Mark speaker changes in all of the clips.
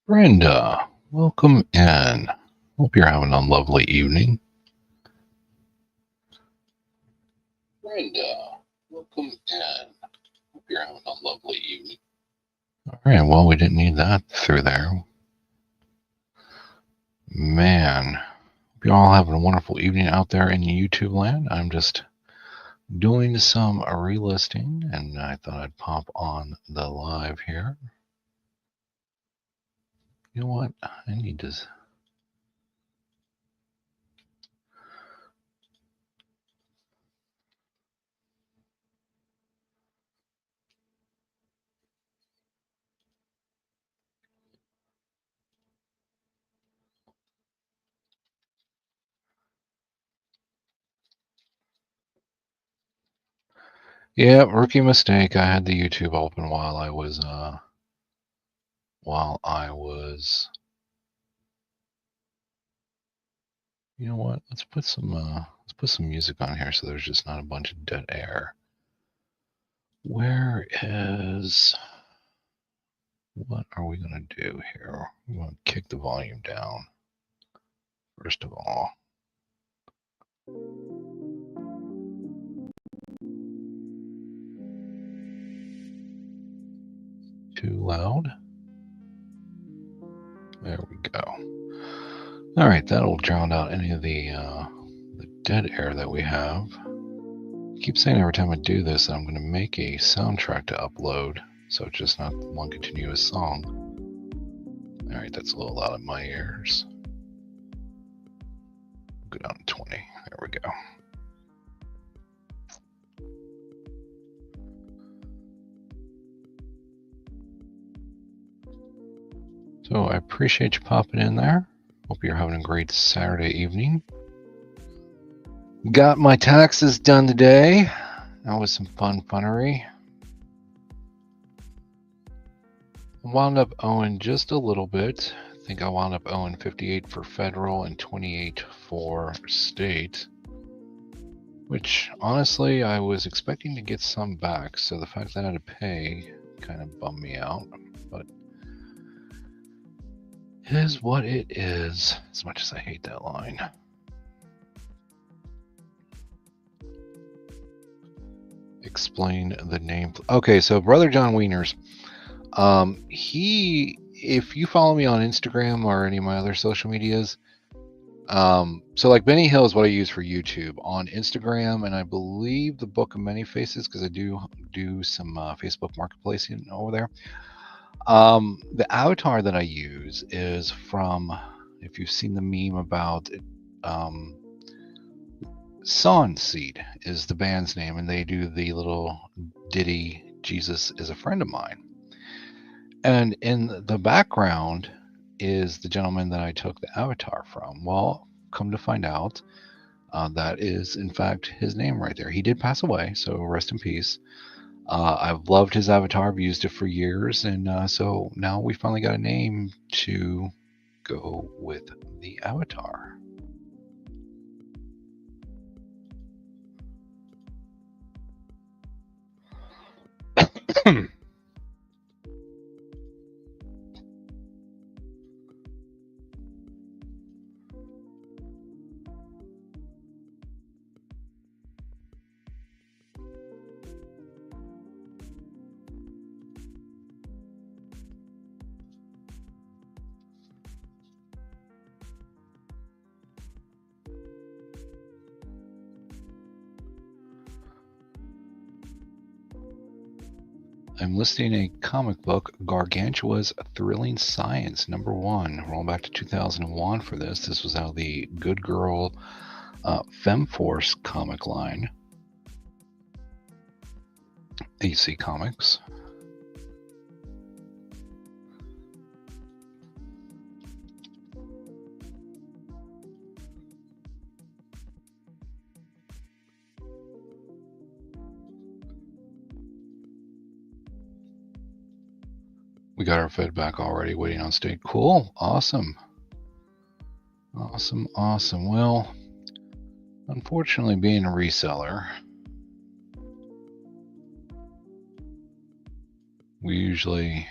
Speaker 1: Brenda, welcome in. Hope you're having a lovely evening. Brenda, welcome in. Hope you're having a lovely evening. All right, well, we didn't need that through there. Man, hope you're all having a wonderful evening out there in YouTube land. I'm just doing some relisting, and I thought I'd pop on the live here. You know what? I need to... Yeah, rookie mistake. I had the YouTube open while I was you know what? Let's put some music on here so there's just not a bunch of dead air. What are we gonna do here? We want to kick the volume down. First of all. Too loud. There we go. All right, that'll drown out any of the dead air that we have. I keep saying every time I do this that I'm going to make a soundtrack to upload, so it's just not one continuous song. All right, that's a little loud in my ears. Go down to 20. There we go. So I appreciate you popping in there. Hope you're having a great Saturday evening. Got my taxes done today. That was some funnery. Wound up owing just a little bit. I think I wound up owing 58 for federal and 28 for state. Which, honestly, I was expecting to get some back, so the fact that I had to pay kind of bummed me out. But it is what it is, as much as I hate that line. Explain the name. Okay, so Brother John Wieners, if you follow me on Instagram or any of my other social medias, so like Benny Hill is what I use for YouTube. On Instagram, and I believe the Book of Many Faces, because I do some Facebook marketplacing over there. The avatar that I use is from, if you've seen the meme about it, Seed is the band's name, and they do the little ditty, Jesus is a Friend of Mine. And in the background is the gentleman that I took the avatar from. Well, come to find out, that is, in fact, his name right there. He did pass away, so rest in peace. I've loved his avatar. I've used it for years, and so now we finally got a name to go with the avatar. I'm listing a comic book, Gargantua's Thrilling Science, #1. Rolling back to 2001 for this. This was out of the Good Girl FemForce comic line. AC Comics. We got our feedback already, waiting on state. Cool. Awesome. Well, unfortunately, being a reseller, we usually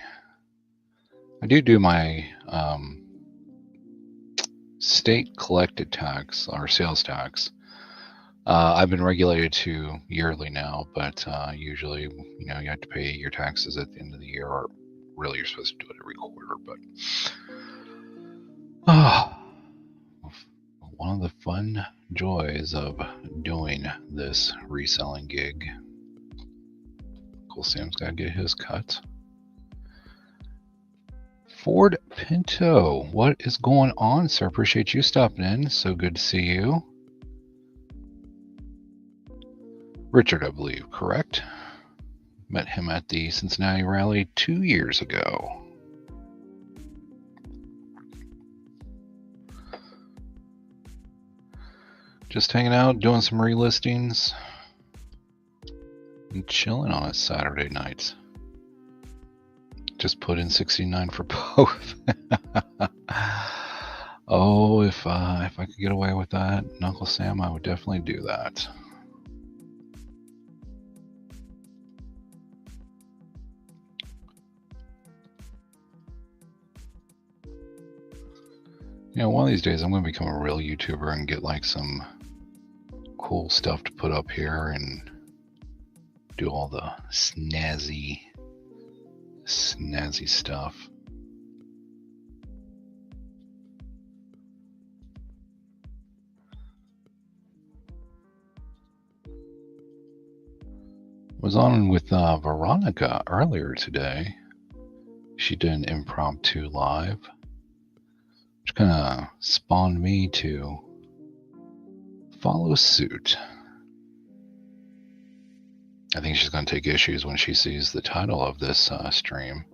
Speaker 1: I do my state collected tax or sales tax. I've been regulated to yearly now, but usually, you have to pay your taxes at the end of the year, or really you're supposed to do it every quarter. But one of the fun joys of doing this reselling gig. Uncle Sam's got to get his cut. Ford Pinto, what is going on, sir? Appreciate you stopping in. So good to see you. Richard, I believe, correct? Met him at the Cincinnati rally 2 years ago. Just hanging out, doing some relistings, and chilling on a Saturday night. Just put in 69 for both. Oh, if I could get away with that, Uncle Sam, I would definitely do that. One of these days I'm going to become a real YouTuber and get like some cool stuff to put up here and do all the snazzy stuff. Was on with Veronica earlier today. She did an impromptu live, which kind of spawned me to follow suit. I think she's going to take issues when she sees the title of this stream.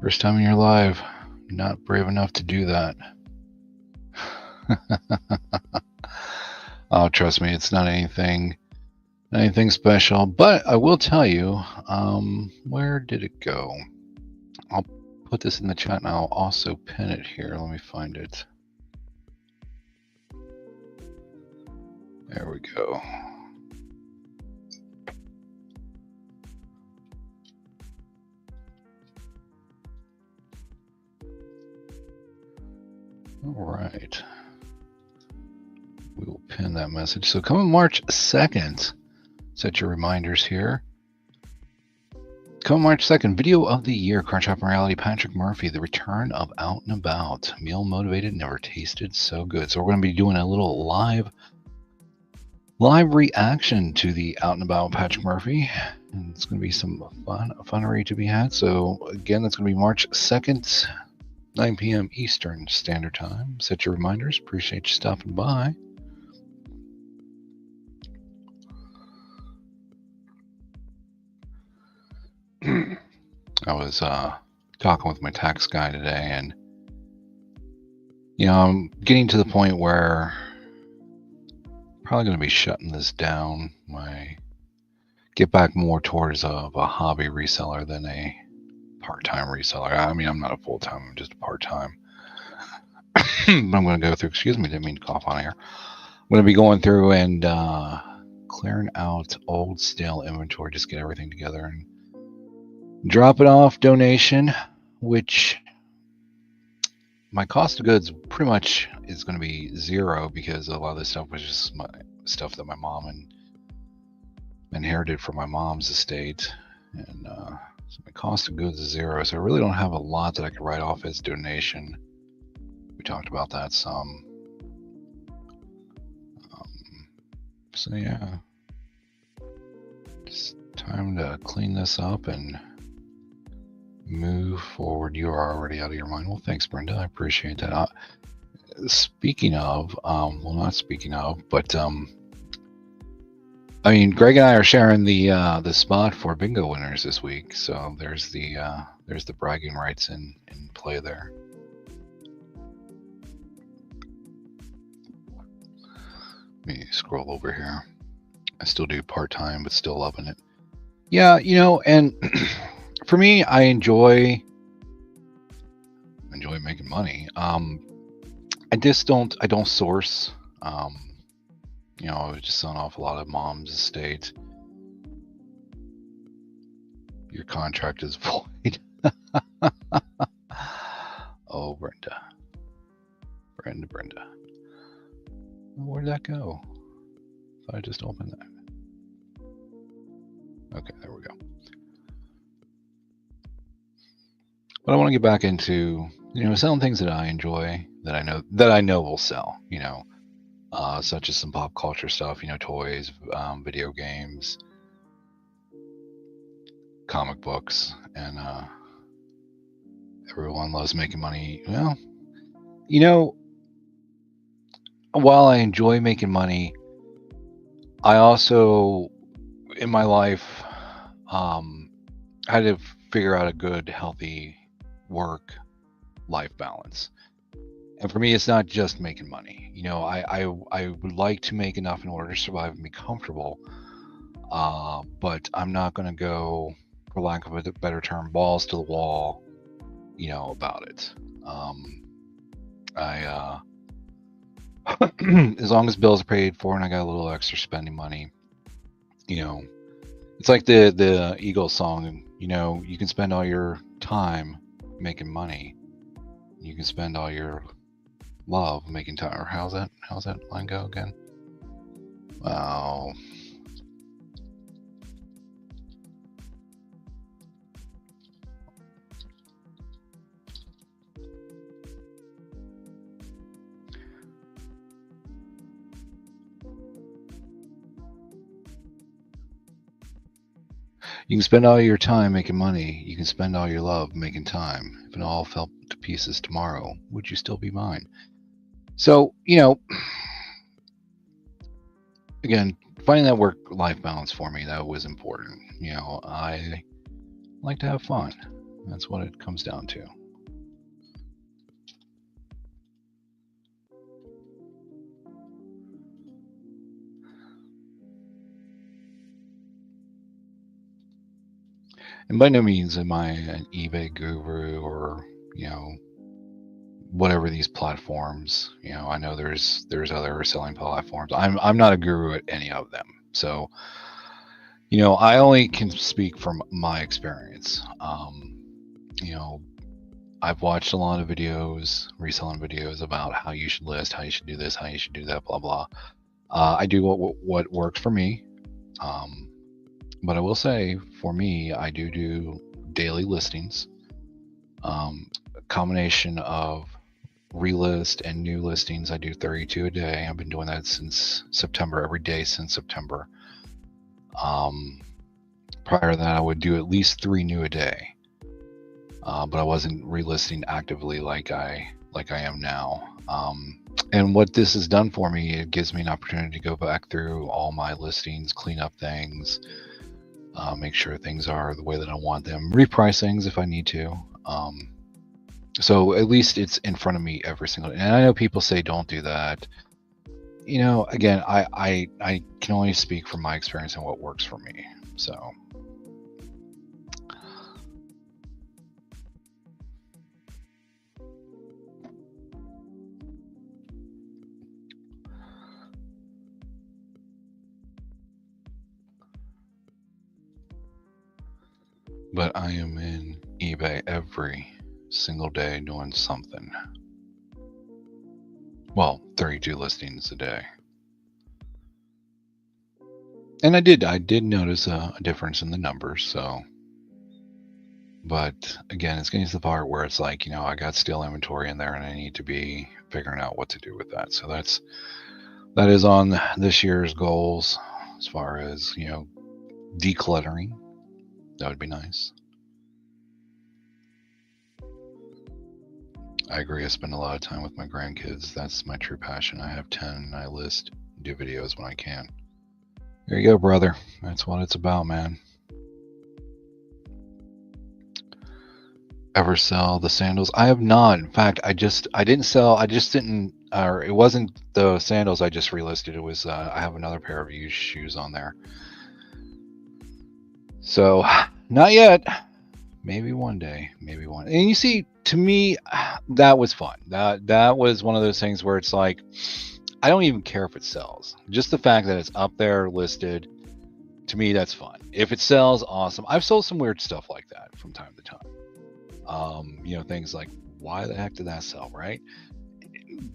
Speaker 1: First time in your live, not brave enough to do that. Oh, trust me, it's not anything special, but I will tell you, where did it go? I'll put this in the chat and I'll also pin it here. Let me find it. There we go. All right. We will pin that message. So coming March 2nd, set your reminders here. Coming March 2nd, video of the year, Crunch Up Reality, Patrick Murphy, the return of Out and About. Meal motivated, never tasted so good. So we're going to be doing a little live reaction to the Out and About Patrick Murphy. And it's going to be some funnery to be had. So again, that's going to be March 2nd, 9 p.m. Eastern Standard Time. Set your reminders. Appreciate you stopping by. I was talking with my tax guy today, and I'm getting to the point where I'm probably going to be shutting this down. Get back more towards a hobby reseller than a part-time reseller. I mean, I'm not a full-time, I'm just a part-time. But I'm going to go through, excuse me, didn't mean to cough on air. I'm going to be going through and clearing out old stale inventory, just get everything together and drop it off donation, which my cost of goods pretty much is going to be zero because a lot of this stuff was just stuff that my mom inherited from my mom's estate, and so my cost of goods is zero, so I really don't have a lot that I could write off as donation. We talked about that some. So yeah, it's time to clean this up and move forward. You are already out of your mind. Well, thanks, Brenda. I appreciate that. Speaking of, well, not speaking of, but I mean, Greg and I are sharing the spot for bingo winners this week, so there's the bragging rights in play there. Let me scroll over here. I still do part-time, but still loving it. Yeah, and for me, I enjoy enjoy making money. I don't source. I was just selling off a lot of mom's estate. Your contract is void. Oh, Brenda. Where'd that go? Thought I just opened that. Okay, there we go. But I want to get back into, selling things that I enjoy, that I know will sell, such as some pop culture stuff, toys, video games, comic books, and everyone loves making money. Well, while I enjoy making money, I also, in my life, had to figure out a good, healthy work-life balance. And for me, it's not just making money. I would like to make enough in order to survive and be comfortable. But I'm not going to go, for lack of a better term, balls to the wall, about it. As long as bills are paid for and I got a little extra spending money, it's like the Eagles song, you can spend all your time making money. You can spend all your love making time. Or how's that line go again? Wow. You can spend all your time making money. You can spend all your love making time. If it all fell to pieces tomorrow, would you still be mine? So, again, finding that work-life balance for me, that was important. I like to have fun. That's what it comes down to. And by no means am I an eBay guru or, whatever these platforms. I know there's other selling platforms. I'm not a guru at any of them. So, I only can speak from my experience. I've watched a lot of videos, reselling videos about how you should list, how you should do this, how you should do that, blah blah. I do what works for me. But I will say, for me, I do daily listings. A combination of relist and new listings. I do 32 a day. I've been doing that since September, every day since September. Prior to that, I would do at least 3 new a day. But I wasn't relisting actively like I am now. And what this has done for me, it gives me an opportunity to go back through all my listings, clean up things, make sure things are the way that I want them, reprice things if I need to. So at least it's in front of me every single day. And I know people say don't do that. Again, I can only speak from my experience and what works for me. So. But I am in eBay every single day doing something. Well, 32 listings a day. And I did notice a difference in the numbers, so. But again, it's getting to the part where it's like, I got stale inventory in there and I need to be figuring out what to do with that. So that is on this year's goals as far as, decluttering. That would be nice. I agree. I spend a lot of time with my grandkids. That's my true passion. I have 10 and I list, do videos when I can. There you go, brother. That's what it's about, man. Ever sell the sandals? I have not. In fact, it wasn't the sandals I just relisted. It was, I have another pair of used shoes on there. So, not yet. Maybe one day, maybe one. And you see, to me, that was fun. That was one of those things where it's like, I don't even care if it sells. Just the fact that it's up there listed, to me, that's fun. If it sells, awesome. I've sold some weird stuff like that from time to time. Things like, why the heck did that sell, right?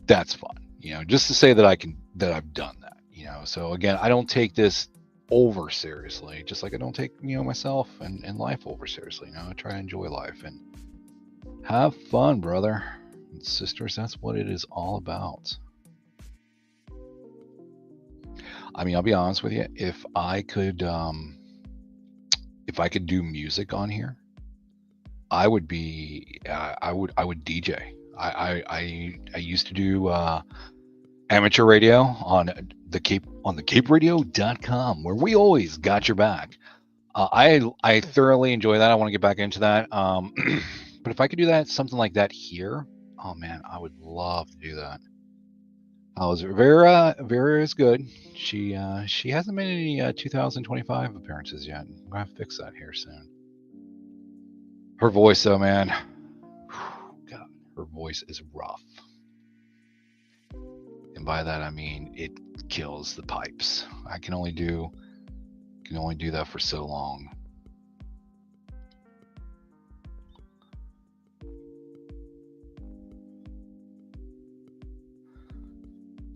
Speaker 1: That's fun. Just to say that I've done that. So again, I don't take this over seriously, just like I don't take myself and life over seriously. I try to enjoy life and have fun, brother and sisters. That's what it is all about. I mean, I'll be honest with you. If I could do music on here, I would be. I would DJ. I used to do amateur radio on the CapeRadio.com, where we always got your back. I thoroughly enjoy that. I want to get back into that. But if I could do that, something like that here, oh man, I would love to do that. I was Vera is good. She hasn't made any 2025 appearances yet. I'm gonna have to fix that here soon. Her voice, though, man, God, her voice is rough, and by that I mean it kills the pipes. I can only do that for so long.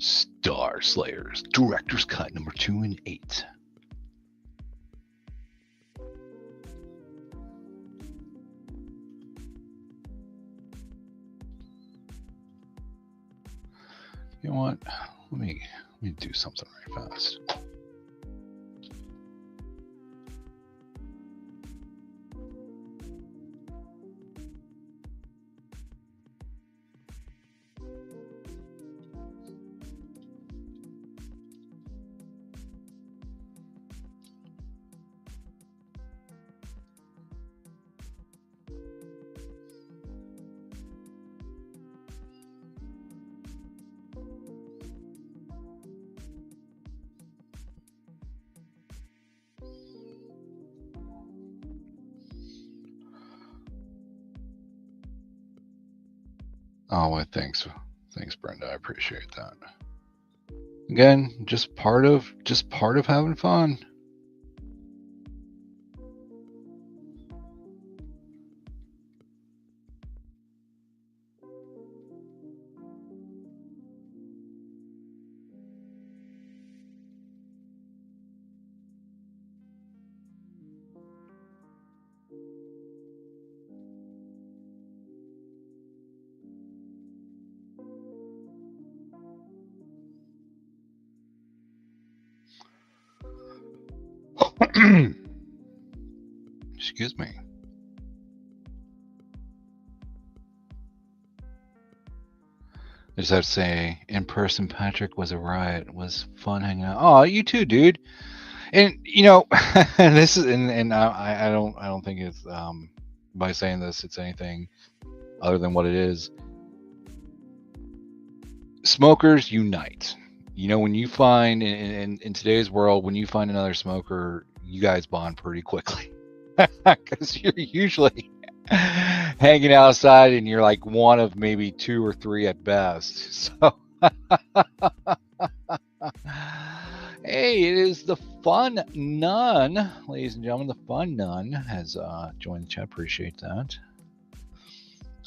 Speaker 1: Star Slayers, Director's Cut number 2 and 8. You know what? Let me do something right fast. Oh, well, thanks, Brenda. I appreciate that. Again, just part of having fun. Excuse me. I just have to say, in person, Patrick was a riot. It was fun hanging out. Oh, you too, dude. And this is and I don't think it's by saying this it's anything other than what it is. Smokers unite. When you find in today's world, when you find another smoker, you guys bond pretty quickly because you're usually hanging outside and you're like one of maybe 2 or 3 at best. So hey, it is the Fun Nun, ladies and gentlemen. The Fun Nun has joined the chat. Appreciate that.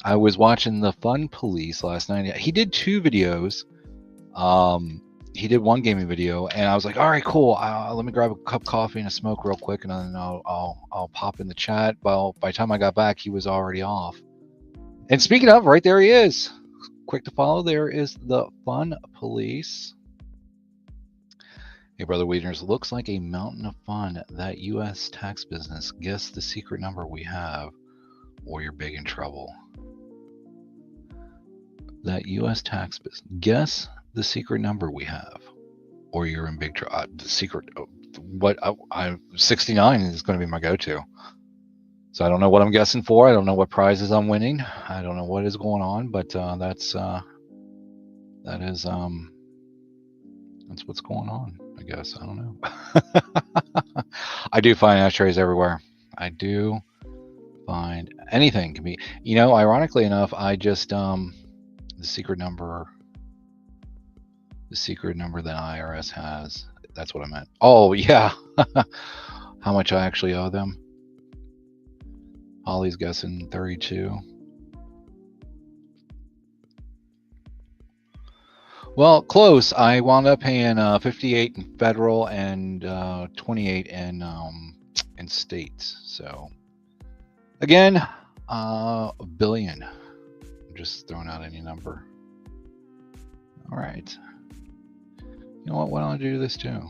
Speaker 1: I was watching the Fun Police last night. He did 2 videos. He did one gaming video, and I was like, all right, cool. Let me grab a cup of coffee and a smoke real quick, and then I'll pop in the chat. Well, by the time I got back, he was already off. And speaking of, right there he is. Quick to follow. There is the Fun Police. Hey, Brother Wieners, looks like a mountain of fun. That U.S. tax business. Guess the secret number we have, or you're big in trouble. That U.S. tax business. Guess the secret number we have, or you're in big trouble. The secret, what? 69 is going to be my go-to. So I don't know what I'm guessing for. I don't know what prizes I'm winning. I don't know what is going on, but that's what's going on. I guess I don't know. I do find ashtrays everywhere. I do Find anything can be. You know, ironically enough, I just the secret number that IRS has. That's what I meant. Oh yeah, how much I actually owe them. Holly's guessing 32. Well, close. I wound up paying 58 in federal and 28 in states. So again, a billion. I'm just throwing out any number. All right. You know what? Why don't I do this too?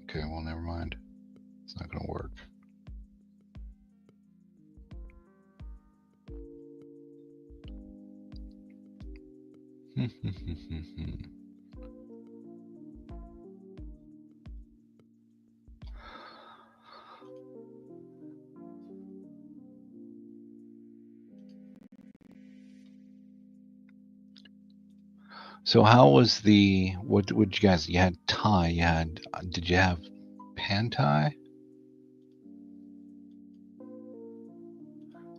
Speaker 1: Okay, well, never mind. It's not going to work. So how was what you guys, you had Thai, did you have Pan Thai?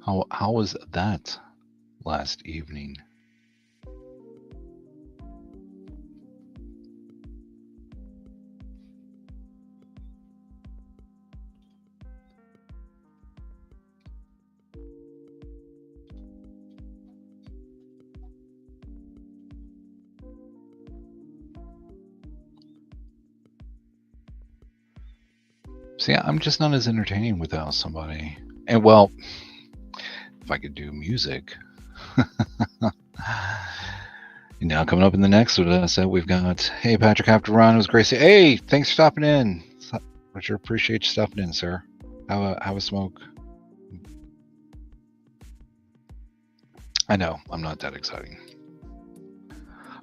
Speaker 1: How was that last evening? See, I'm just not as entertaining without somebody. And well, if I could do music. And now coming up in the next with us, we've got, hey, Patrick, have to run. It was great. Hey, thanks for stopping in. I sure appreciate you stopping in, sir. Have a smoke. I know, I'm not that exciting.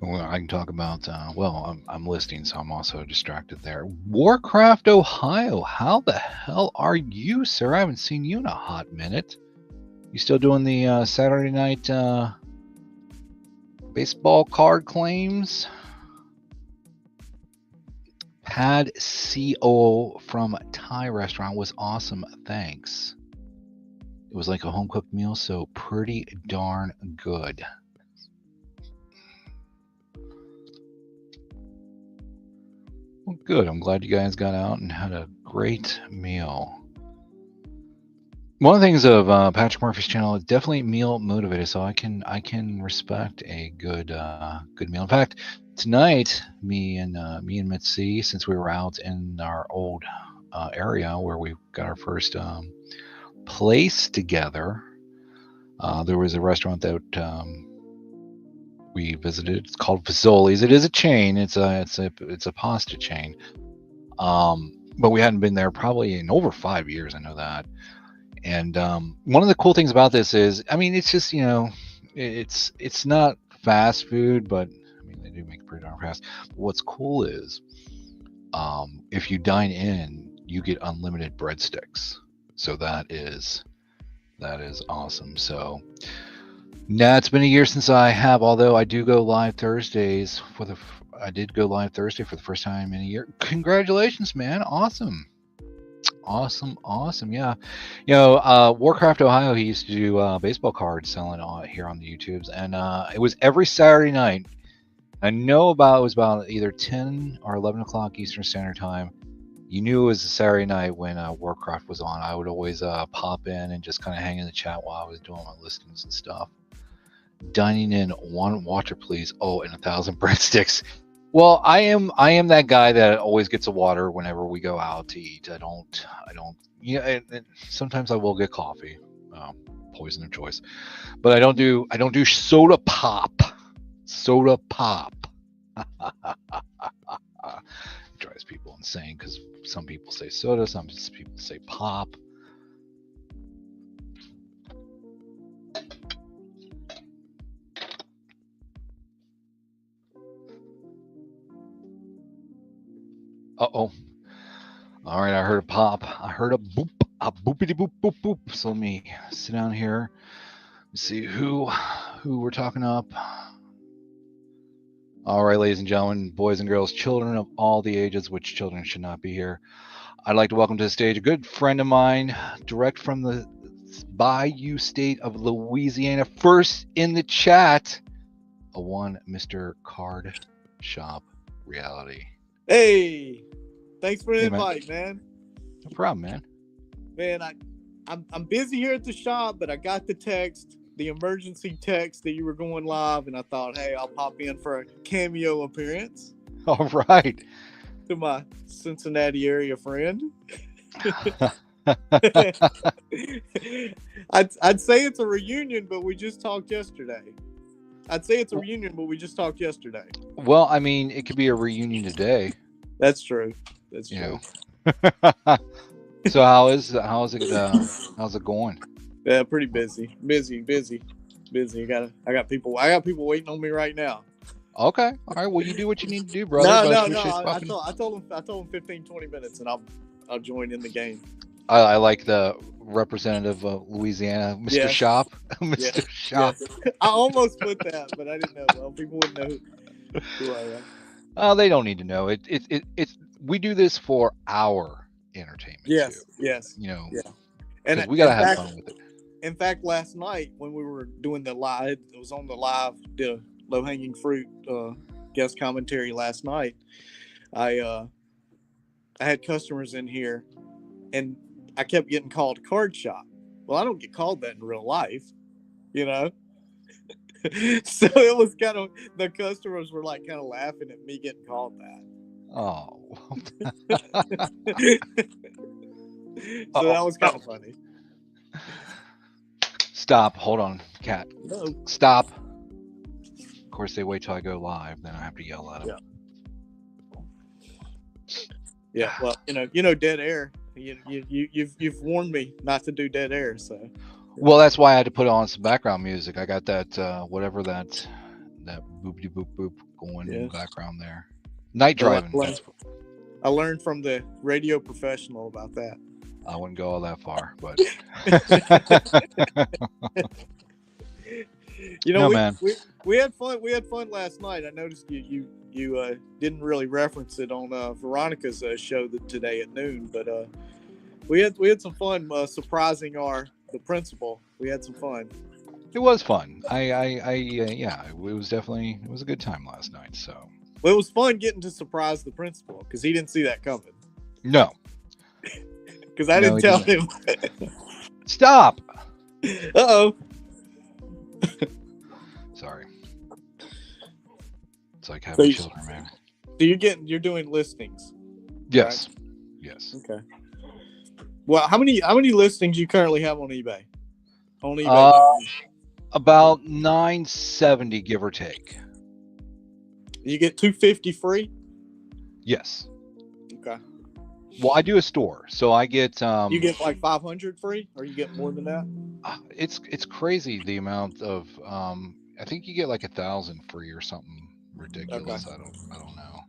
Speaker 1: Well, I can talk about, well, I'm listing, so I'm also distracted there. Warcraft, Ohio. How the hell are you, sir? I haven't seen you in a hot minute. You still doing the Saturday night baseball card claims? Pad CO from Thai restaurant was awesome. Thanks. It was like a home cooked meal, so pretty darn good. Well, good. I'm glad you guys got out and had a great meal. One of the things of Patrick Murphy's channel is definitely meal motivated, so I can respect a good meal. In fact, tonight, me and Mitzi, since we were out in our old area where we got our first place together, there was a restaurant that we visited. It's called Fazoli's. It is a chain. It's a pasta chain. But we hadn't been there probably in over 5 years. I know that. And one of the cool things about this is, I mean, it's just, it's not fast food, but I mean, they do make it pretty darn fast. But what's cool is, if you dine in, you get unlimited breadsticks. So that is awesome. So now it's been a year since I have, although I do go live Thursdays I did go live Thursday for the first time in a year. Congratulations, man! Awesome. Yeah, Warcraft Ohio, he used to do baseball cards selling here on the YouTubes, and it was every Saturday night. I know it was about either 10 or 11 o'clock Eastern Standard Time. You knew it was a Saturday night when Warcraft was on. I would always pop in and just kind of hang in the chat while I was doing my listings and stuff. Dining in, one water please. Oh, and 1,000 breadsticks. Well, I am that guy that always gets a water whenever we go out to eat. I don't. And sometimes I will get coffee, poison of choice, but I don't do soda pop. Soda pop. It drives people insane because some people say soda, some people say pop. Uh-oh. All right, I heard a pop. I heard a boop. A boopity boop boop boop. So let me sit down here. See who we're talking up. All right, ladies and gentlemen, boys and girls, children of all the ages, which children should not be here. I'd like to welcome to the stage a good friend of mine, direct from the Bayou State of Louisiana. First in the chat, a one Mr. Card Shop Reality.
Speaker 2: Hey, thanks for the
Speaker 1: Hey,
Speaker 2: invite, man.
Speaker 1: No problem, man.
Speaker 2: Man, I'm busy here at the shop, but I got the emergency text that you were going live, and I thought, hey, I'll pop in for a cameo appearance
Speaker 1: All right.
Speaker 2: to my Cincinnati area friend. I'd say it's a reunion, but we just talked yesterday.
Speaker 1: Well, I mean, it could be a reunion today.
Speaker 2: That's true. That's true.
Speaker 1: So how's it going?
Speaker 2: Yeah, pretty busy. I got people waiting on me right now.
Speaker 1: Okay. All right. Well, you do what you need to do, brother.
Speaker 2: No. I told him 15, 20 minutes, and I'll join in the game.
Speaker 1: I like the representative of Louisiana, Mr.
Speaker 2: Yes.
Speaker 1: Shop. Mr. Shop.
Speaker 2: Yes. I almost put that, but I didn't know. Well, people wouldn't know who I am.
Speaker 1: Oh, they don't need to know. It's we do this for our entertainment.
Speaker 2: Yes.
Speaker 1: Too.
Speaker 2: Yes.
Speaker 1: You know.
Speaker 2: Yeah. And
Speaker 1: we gotta have fun with it.
Speaker 2: In fact, last night when we were doing the live, it was on the live, the low hanging fruit guest commentary last night. I had customers in here, and I kept getting called Card Shop. Well, I don't get called that in real life, you know. So it was kind of, the customers were like kind of laughing at me getting called that.
Speaker 1: Oh.
Speaker 2: So that was kind of funny.
Speaker 1: Stop. Hold on, cat.
Speaker 2: No.
Speaker 1: Stop. Of course, they wait till I go live, then I have to yell at them.
Speaker 2: Yeah. Well, you know, dead air. You've warned me not to do dead air, so.
Speaker 1: Well, that's why I had to put on some background music. I got that whatever that boopity boop boop going in the background there. Night driving.
Speaker 2: I learned from the radio professional about that.
Speaker 1: I wouldn't go all that far, but
Speaker 2: man. We had fun. We had fun last night. I noticed you didn't really reference it on Veronica's show today at noon, but we had some fun surprising the principal. We had some fun.
Speaker 1: It was fun. It was a good time last night. So.
Speaker 2: Well, it was fun getting to surprise the principal because he didn't see that coming.
Speaker 1: No.
Speaker 2: Because I didn't tell him.
Speaker 1: Stop.
Speaker 2: Uh-oh.
Speaker 1: Sorry. It's like having children, man.
Speaker 2: So you're doing listings.
Speaker 1: Yes. Right? Yes.
Speaker 2: Okay. Well, how many listings you currently have on eBay? On eBay.
Speaker 1: About 970, give or take.
Speaker 2: You get 250 free?
Speaker 1: Yes.
Speaker 2: Okay.
Speaker 1: Well, I do a store, so I get
Speaker 2: you get like 500 free, or you get more than that?
Speaker 1: It's crazy the amount of I think you get like 1,000 free or something ridiculous. Okay. I don't know.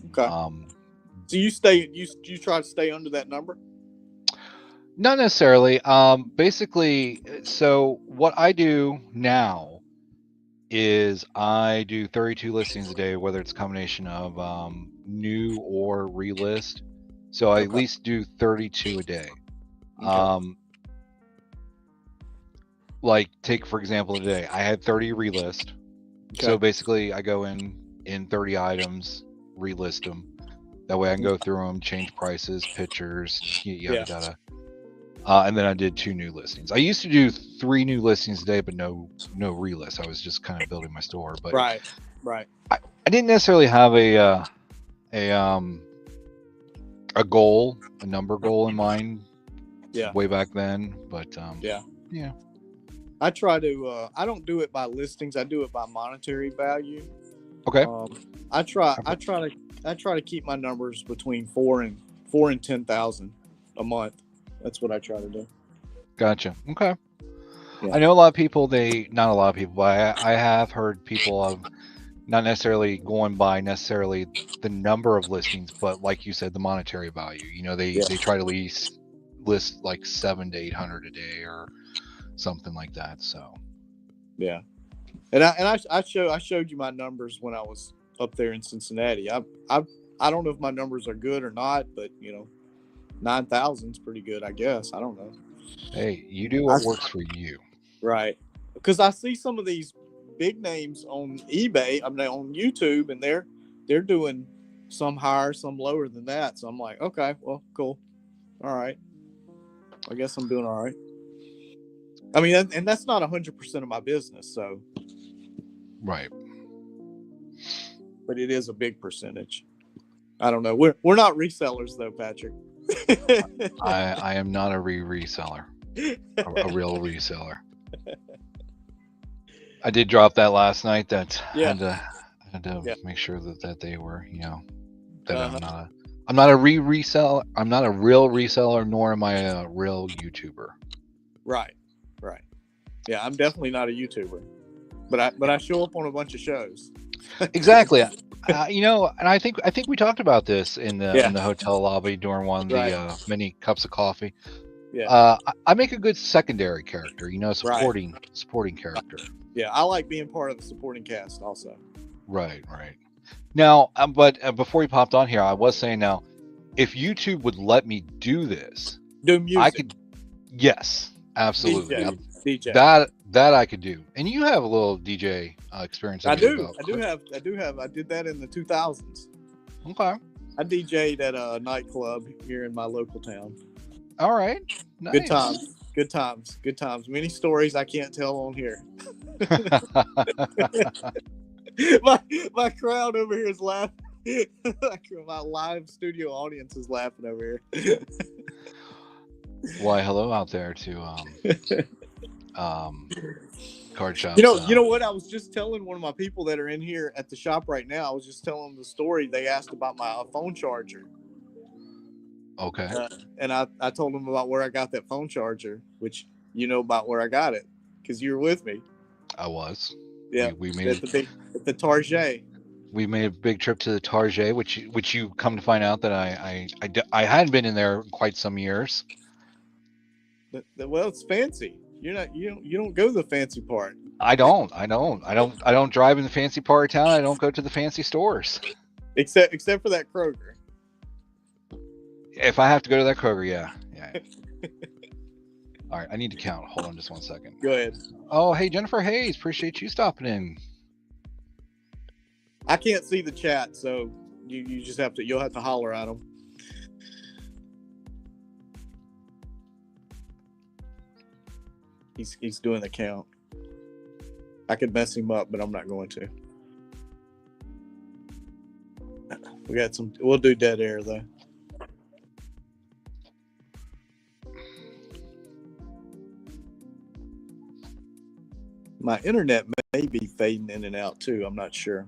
Speaker 2: Okay. So you try to stay under that number?
Speaker 1: Not necessarily. Basically, so what I do now is I do 32 listings a day, whether it's a combination of new or relist. So I at least do 32 a day. Okay. Like take for example today, I had 30 relist. Okay. So basically I go in 30 items, relist them. That way I can go through them, change prices, pictures, yada yada. And then I did 2 new listings. I used to do 3 new listings a day, but no relist. I was just kind of building my store. But
Speaker 2: right.
Speaker 1: I didn't necessarily have a goal, a number goal in mind. Yeah. Way back then, but yeah.
Speaker 2: I try to. I don't do it by listings. I do it by monetary value.
Speaker 1: Okay.
Speaker 2: I try to keep my numbers between 4 and 10,000 a month. That's what I try to do.
Speaker 1: Gotcha. Okay. Yeah. I know a lot of people. Not a lot of people, but I have heard people not necessarily going by necessarily the number of listings, but like you said, the monetary value. You know,
Speaker 2: Yeah.
Speaker 1: they try to list like 700 to 800 a day or something like that. So
Speaker 2: Yeah. And I showed you my numbers when I was up there in Cincinnati. I don't know if my numbers are good or not, but 9,000 is pretty good, I guess. I don't know.
Speaker 1: hey, you do
Speaker 2: I,
Speaker 1: what works for you.
Speaker 2: right. Because I see some of these big names on eBay, I mean on YouTube, and they're doing some higher, some lower than that. So I'm like, okay, well, cool. All right. I guess I'm doing all right. I mean, and that's not 100% of my business, so
Speaker 1: Right.
Speaker 2: but it is a big percentage. I don't know. We're not resellers though, Patrick.
Speaker 1: I am not a reseller, a real reseller. I did drop that last night. That
Speaker 2: Yeah.
Speaker 1: had to
Speaker 2: Yeah.
Speaker 1: make sure that they were, that
Speaker 2: Uh-huh.
Speaker 1: I'm not a reseller. I'm not a real reseller, nor am I a real YouTuber.
Speaker 2: Right. Right. Yeah, I'm definitely not a YouTuber, but I show up on a bunch of shows.
Speaker 1: Exactly. And I think we talked about this
Speaker 2: Yeah.
Speaker 1: in the hotel lobby during one of the
Speaker 2: Right.
Speaker 1: many cups of coffee.
Speaker 2: Yeah.
Speaker 1: I make a good secondary character,
Speaker 2: Right.
Speaker 1: supporting character.
Speaker 2: Yeah. I like being part of the supporting cast also.
Speaker 1: Right, right. Now, but before we popped on here, I was saying now, if YouTube would let me do this,
Speaker 2: Do
Speaker 1: I
Speaker 2: music.
Speaker 1: could. Yes, absolutely. Now,
Speaker 2: DJ.
Speaker 1: that I could do, and you have a little DJ experience
Speaker 2: I
Speaker 1: under your
Speaker 2: do.
Speaker 1: belt.
Speaker 2: I do have. I did that in the 2000s.
Speaker 1: Okay.
Speaker 2: I DJ'd at a nightclub here in my local town.
Speaker 1: All right.
Speaker 2: Good
Speaker 1: Nice.
Speaker 2: times. Good times. Good times. Many stories I can't tell on here. my crowd over here is laughing. My live studio audience is laughing over here.
Speaker 1: Why, hello out there to card
Speaker 2: You
Speaker 1: shops.
Speaker 2: know, you know what? I was just telling one of my people that are in here at the shop right now. I was just telling them the story. They asked about my phone charger,
Speaker 1: Okay.
Speaker 2: and I told them about where I got that phone charger, which you know about where I got it because you were with me.
Speaker 1: I was.
Speaker 2: Yeah,
Speaker 1: We
Speaker 2: at the Target.
Speaker 1: we made a big trip to the Target, which you come to find out that I hadn't been in there quite some years.
Speaker 2: Well, it's fancy. You don't go to the fancy part.
Speaker 1: I don't drive in the fancy part of town. I don't go to the fancy stores.
Speaker 2: Except for that Kroger.
Speaker 1: If I have to go to that Kroger, yeah. All right, I need to count. Hold on just 1 second.
Speaker 2: Go ahead.
Speaker 1: Oh, hey, Jennifer Hayes. Appreciate you stopping in.
Speaker 2: I can't see the chat, so you just you'll have to holler at them. He's doing the count. I could mess him up, but I'm not going to. We got some. We'll do dead air though. My internet may be fading in and out too. I'm not sure.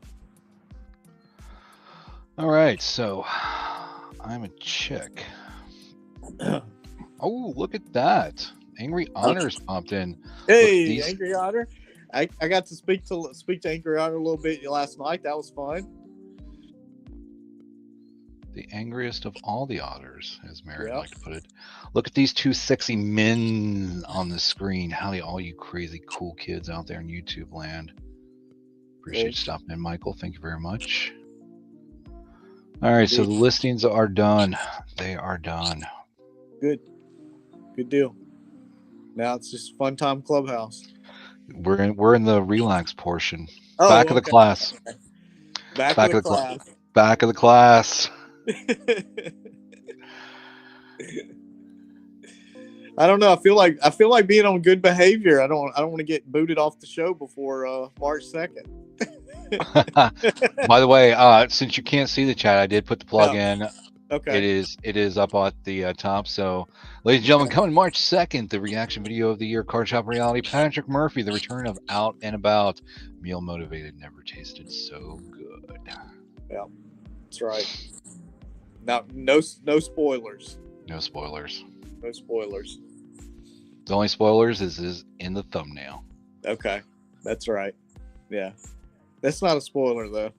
Speaker 1: All right, so I'm a chick. Oh, look at that! Angry Honors popped in.
Speaker 2: Hey, Angry Otter. I got to speak to Angry Otter a little bit last night. That was fun.
Speaker 1: The angriest of all the otters, as Mary would like to put it. Look at these two sexy men on the screen. Howdy, all you crazy cool kids out there in YouTube land. Appreciate you stopping in, Michael. Thank you very much. All right, so the listings are done. They are done.
Speaker 2: Good deal. Now it's just Fun Time Clubhouse.
Speaker 1: We're in the relax portion.
Speaker 2: Oh,
Speaker 1: back of the class.
Speaker 2: Okay. Back of the class.
Speaker 1: Back of the class.
Speaker 2: I don't know. I feel like being on good behavior. I don't want to get booted off the show before March 2nd.
Speaker 1: By the way, since you can't see the chat, I did put the plug in.
Speaker 2: Okay.
Speaker 1: It is up at the top. So, ladies and gentlemen, coming March 2nd, the reaction video of the year, Card Shop Reality, Patrick Murphy, the return of Out and About, meal motivated, never tasted so good.
Speaker 2: Yeah, that's right. Now, no spoilers.
Speaker 1: No spoilers.
Speaker 2: No spoilers.
Speaker 1: The only spoilers is in the thumbnail.
Speaker 2: Okay, that's right. Yeah, That's not a spoiler though.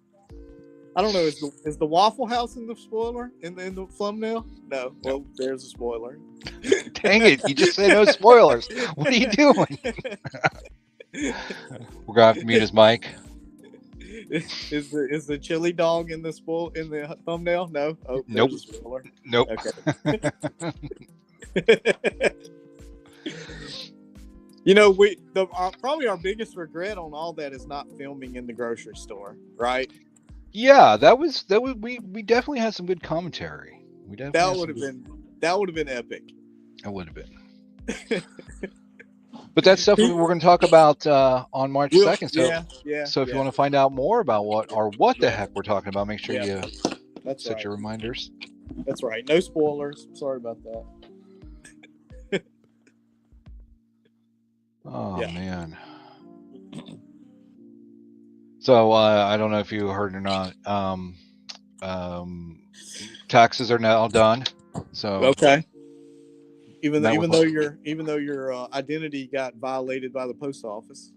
Speaker 2: I don't know. Is the Waffle House in the spoiler in the thumbnail? No. Well, there's a spoiler.
Speaker 1: Dang it! You just said no spoilers. What are you doing? We're gonna have to mute his mic.
Speaker 2: Is the chili dog in the thumbnail? No. Oh,
Speaker 1: Nope.
Speaker 2: there's a spoiler.
Speaker 1: Nope.
Speaker 2: Okay. You know, probably our biggest regret on all that is not filming in the grocery store, right?
Speaker 1: Yeah, that was we definitely had some good commentary. We definitely
Speaker 2: That would have been epic.
Speaker 1: It would have been. But that's stuff we're going to talk about on March 2nd. So, so if you want to find out more about what the heck we're talking about, make sure you set your reminders.
Speaker 2: That's right. No spoilers. Sorry about that.
Speaker 1: Oh, man. So, I don't know if you heard or not. Taxes are now done. So
Speaker 2: okay. Even though your identity got violated by the post office.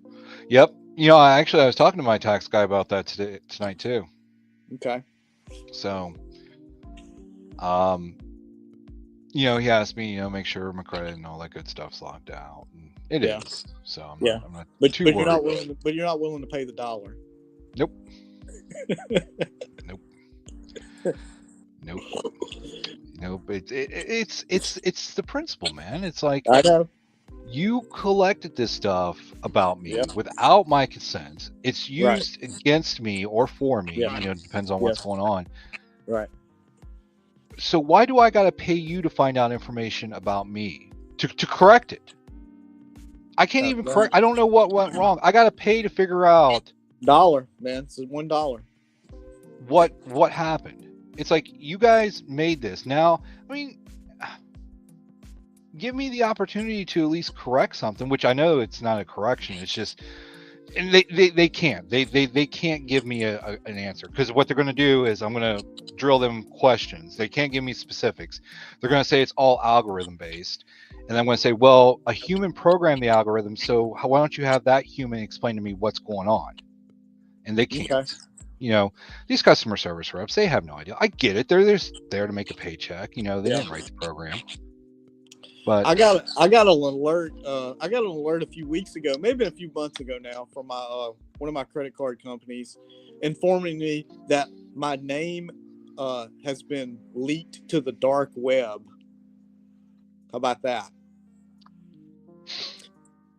Speaker 1: Yep. You know, I was talking to my tax guy about that tonight too.
Speaker 2: Okay.
Speaker 1: So, you know, he asked me, you know, make sure my credit and all that good stuff's locked out. And it is. So I'm not too worried.
Speaker 2: But you're not willing to pay the $1.
Speaker 1: Nope. Nope. Nope. It's the principle, man. It's like,
Speaker 2: I know.
Speaker 1: You collected this stuff about me without my consent. It's used against me or for me. You know, it depends on what's going on.
Speaker 2: Right.
Speaker 1: So why do I got to pay you to find out information about me to correct it? I can't even correct. I don't know what went wrong. I got to pay to figure out
Speaker 2: $1, man. It's $1.
Speaker 1: What happened? It's like you guys made this. Now, I mean, give me the opportunity to at least correct something, which I know it's not a correction. It's just, and they can't. They can't give me an answer, because what they're going to do is I'm going to drill them questions. They can't give me specifics. They're going to say it's all algorithm based. And I'm going to say, well, a human programmed the algorithm, so why don't you have that human explain to me what's going on? And they can't. Okay. You know, these customer service reps, they have no idea. I get it. They're there to make a paycheck. You know, they didn't write the program. But
Speaker 2: I got an alert. I got an alert a few weeks ago, maybe a few months ago now, from my one of my credit card companies, informing me that my name has been leaked to the dark web. How about that?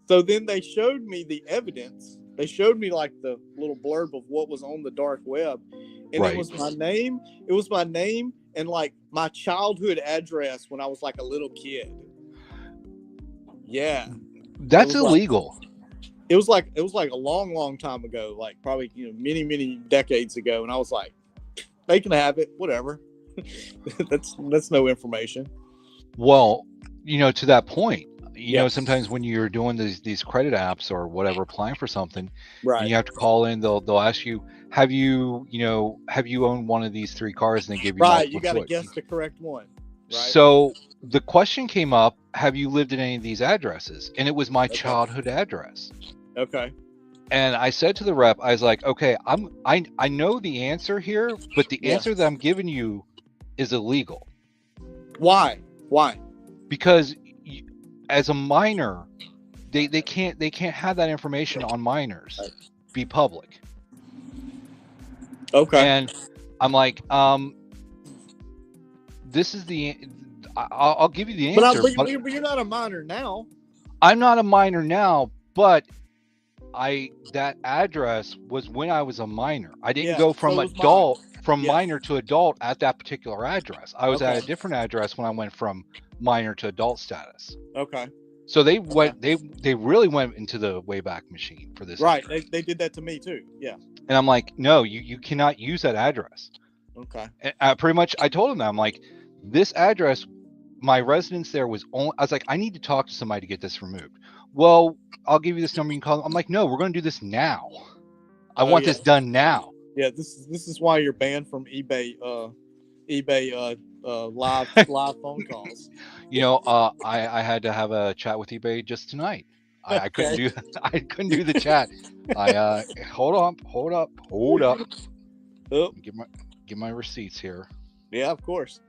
Speaker 2: So then they showed me the evidence. They showed me like the little blurb of what was on the dark web, and it was my name. It was my name and like my childhood address when I was like a little kid. Yeah,
Speaker 1: that's illegal.
Speaker 2: It was like a long time ago, like probably many decades ago, and I was like, they can have it, whatever. that's no information.
Speaker 1: Well, to that point, you know, sometimes when you're doing these credit apps or whatever, applying for something, and you have to call in, they'll ask you, have you owned one of these 3 cars, and they give you
Speaker 2: you got to guess the correct one. Right.
Speaker 1: So the question came up, have you lived in any of these addresses? And it was my childhood address.
Speaker 2: Okay.
Speaker 1: And I said to the rep, I was like, okay, I know the answer here, but the answer that I'm giving you is illegal.
Speaker 2: Why?
Speaker 1: Because as a minor, they can't have that information on minors be public.
Speaker 2: Okay.
Speaker 1: And I'm like, this is I'll give you the answer.
Speaker 2: But you're not a minor now.
Speaker 1: I'm not a minor now, but that address was when I was a minor. I didn't go from minor to adult at that particular address. I was at a different address when I went from minor to adult status.
Speaker 2: Okay.
Speaker 1: So they went. They really went into the Wayback Machine for this.
Speaker 2: Right. They did that to me too. Yeah.
Speaker 1: And I'm like, no, you cannot use that address.
Speaker 2: Okay.
Speaker 1: And pretty much, I told them that. I'm like, this address, my residence there was only. I was like, I need to talk to somebody to get this removed. Well, I'll give you this number. You can call. I'm like, no, we're going to do this now. I want this done now.
Speaker 2: Yeah, this is why you're banned from eBay. Live phone calls.
Speaker 1: You know, I had to have a chat with eBay just tonight. I couldn't
Speaker 2: Okay.
Speaker 1: do I couldn't do the chat. I hold up.
Speaker 2: Oh,
Speaker 1: Get my receipts here.
Speaker 2: yeah, of course.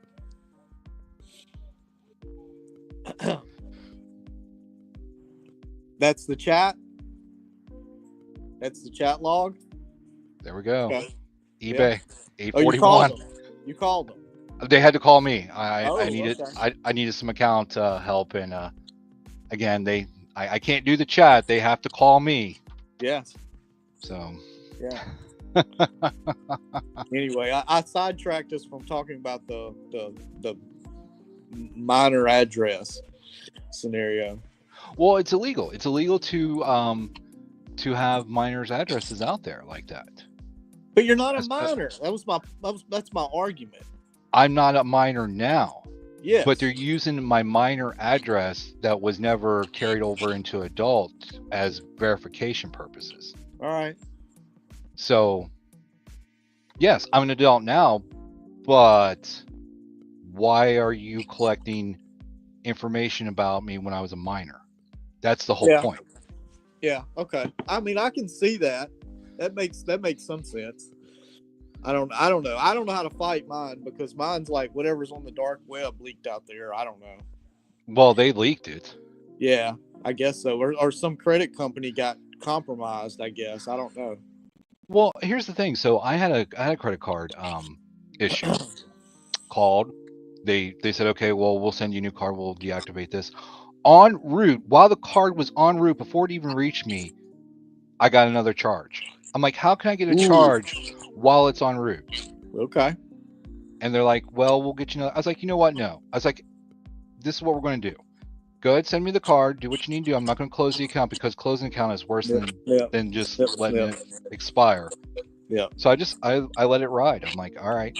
Speaker 2: That's the chat. That's the chat log.
Speaker 1: There we go.
Speaker 2: Okay. Yeah.
Speaker 1: eBay
Speaker 2: Oh, you called
Speaker 1: 841.
Speaker 2: them. You called them.
Speaker 1: They had to call me.
Speaker 2: Oh,
Speaker 1: I needed
Speaker 2: okay.
Speaker 1: I needed some account help, and again I can't do the chat. They have to call me.
Speaker 2: Yes.
Speaker 1: So
Speaker 2: Yeah. Anyway, I sidetracked us from talking about the minor address scenario.
Speaker 1: well, it's illegal. It's illegal to have minors' addresses out there like that.
Speaker 2: But you're not a
Speaker 1: As-
Speaker 2: minor. That's my argument.
Speaker 1: I'm not a minor now,
Speaker 2: Yes.
Speaker 1: but they're using my minor address that was never carried over into adult as verification purposes.
Speaker 2: All right.
Speaker 1: So, yes, I'm an adult now, but why are you collecting information about me when I was a minor? That's the whole
Speaker 2: Yeah.
Speaker 1: point.
Speaker 2: Yeah. Okay. I mean, I can see that. That makes some sense. I don't know. I don't know how to fight mine because mine's like whatever's on the dark web leaked out there. I don't know.
Speaker 1: Well, they leaked it.
Speaker 2: Yeah, I guess so. Or some credit company got compromised. I guess I don't know.
Speaker 1: Well, here's the thing. So I had a credit card issue. Called. They said, okay, well, we'll send you a new card. We'll deactivate this. En route, while the card was en route, before it even reached me, I got another charge. I'm like, how can I get a
Speaker 2: Ooh.
Speaker 1: charge while it's en route?
Speaker 2: Okay.
Speaker 1: And they're like, well, we'll get you another. I was like, you know what? No. I was like, this is what we're going to do. Go ahead, send me the card. Do what you need to do. I'm not going to close the account because closing the account is worse than just letting it expire.
Speaker 2: Yeah.
Speaker 1: So I let it ride. I'm like, all right,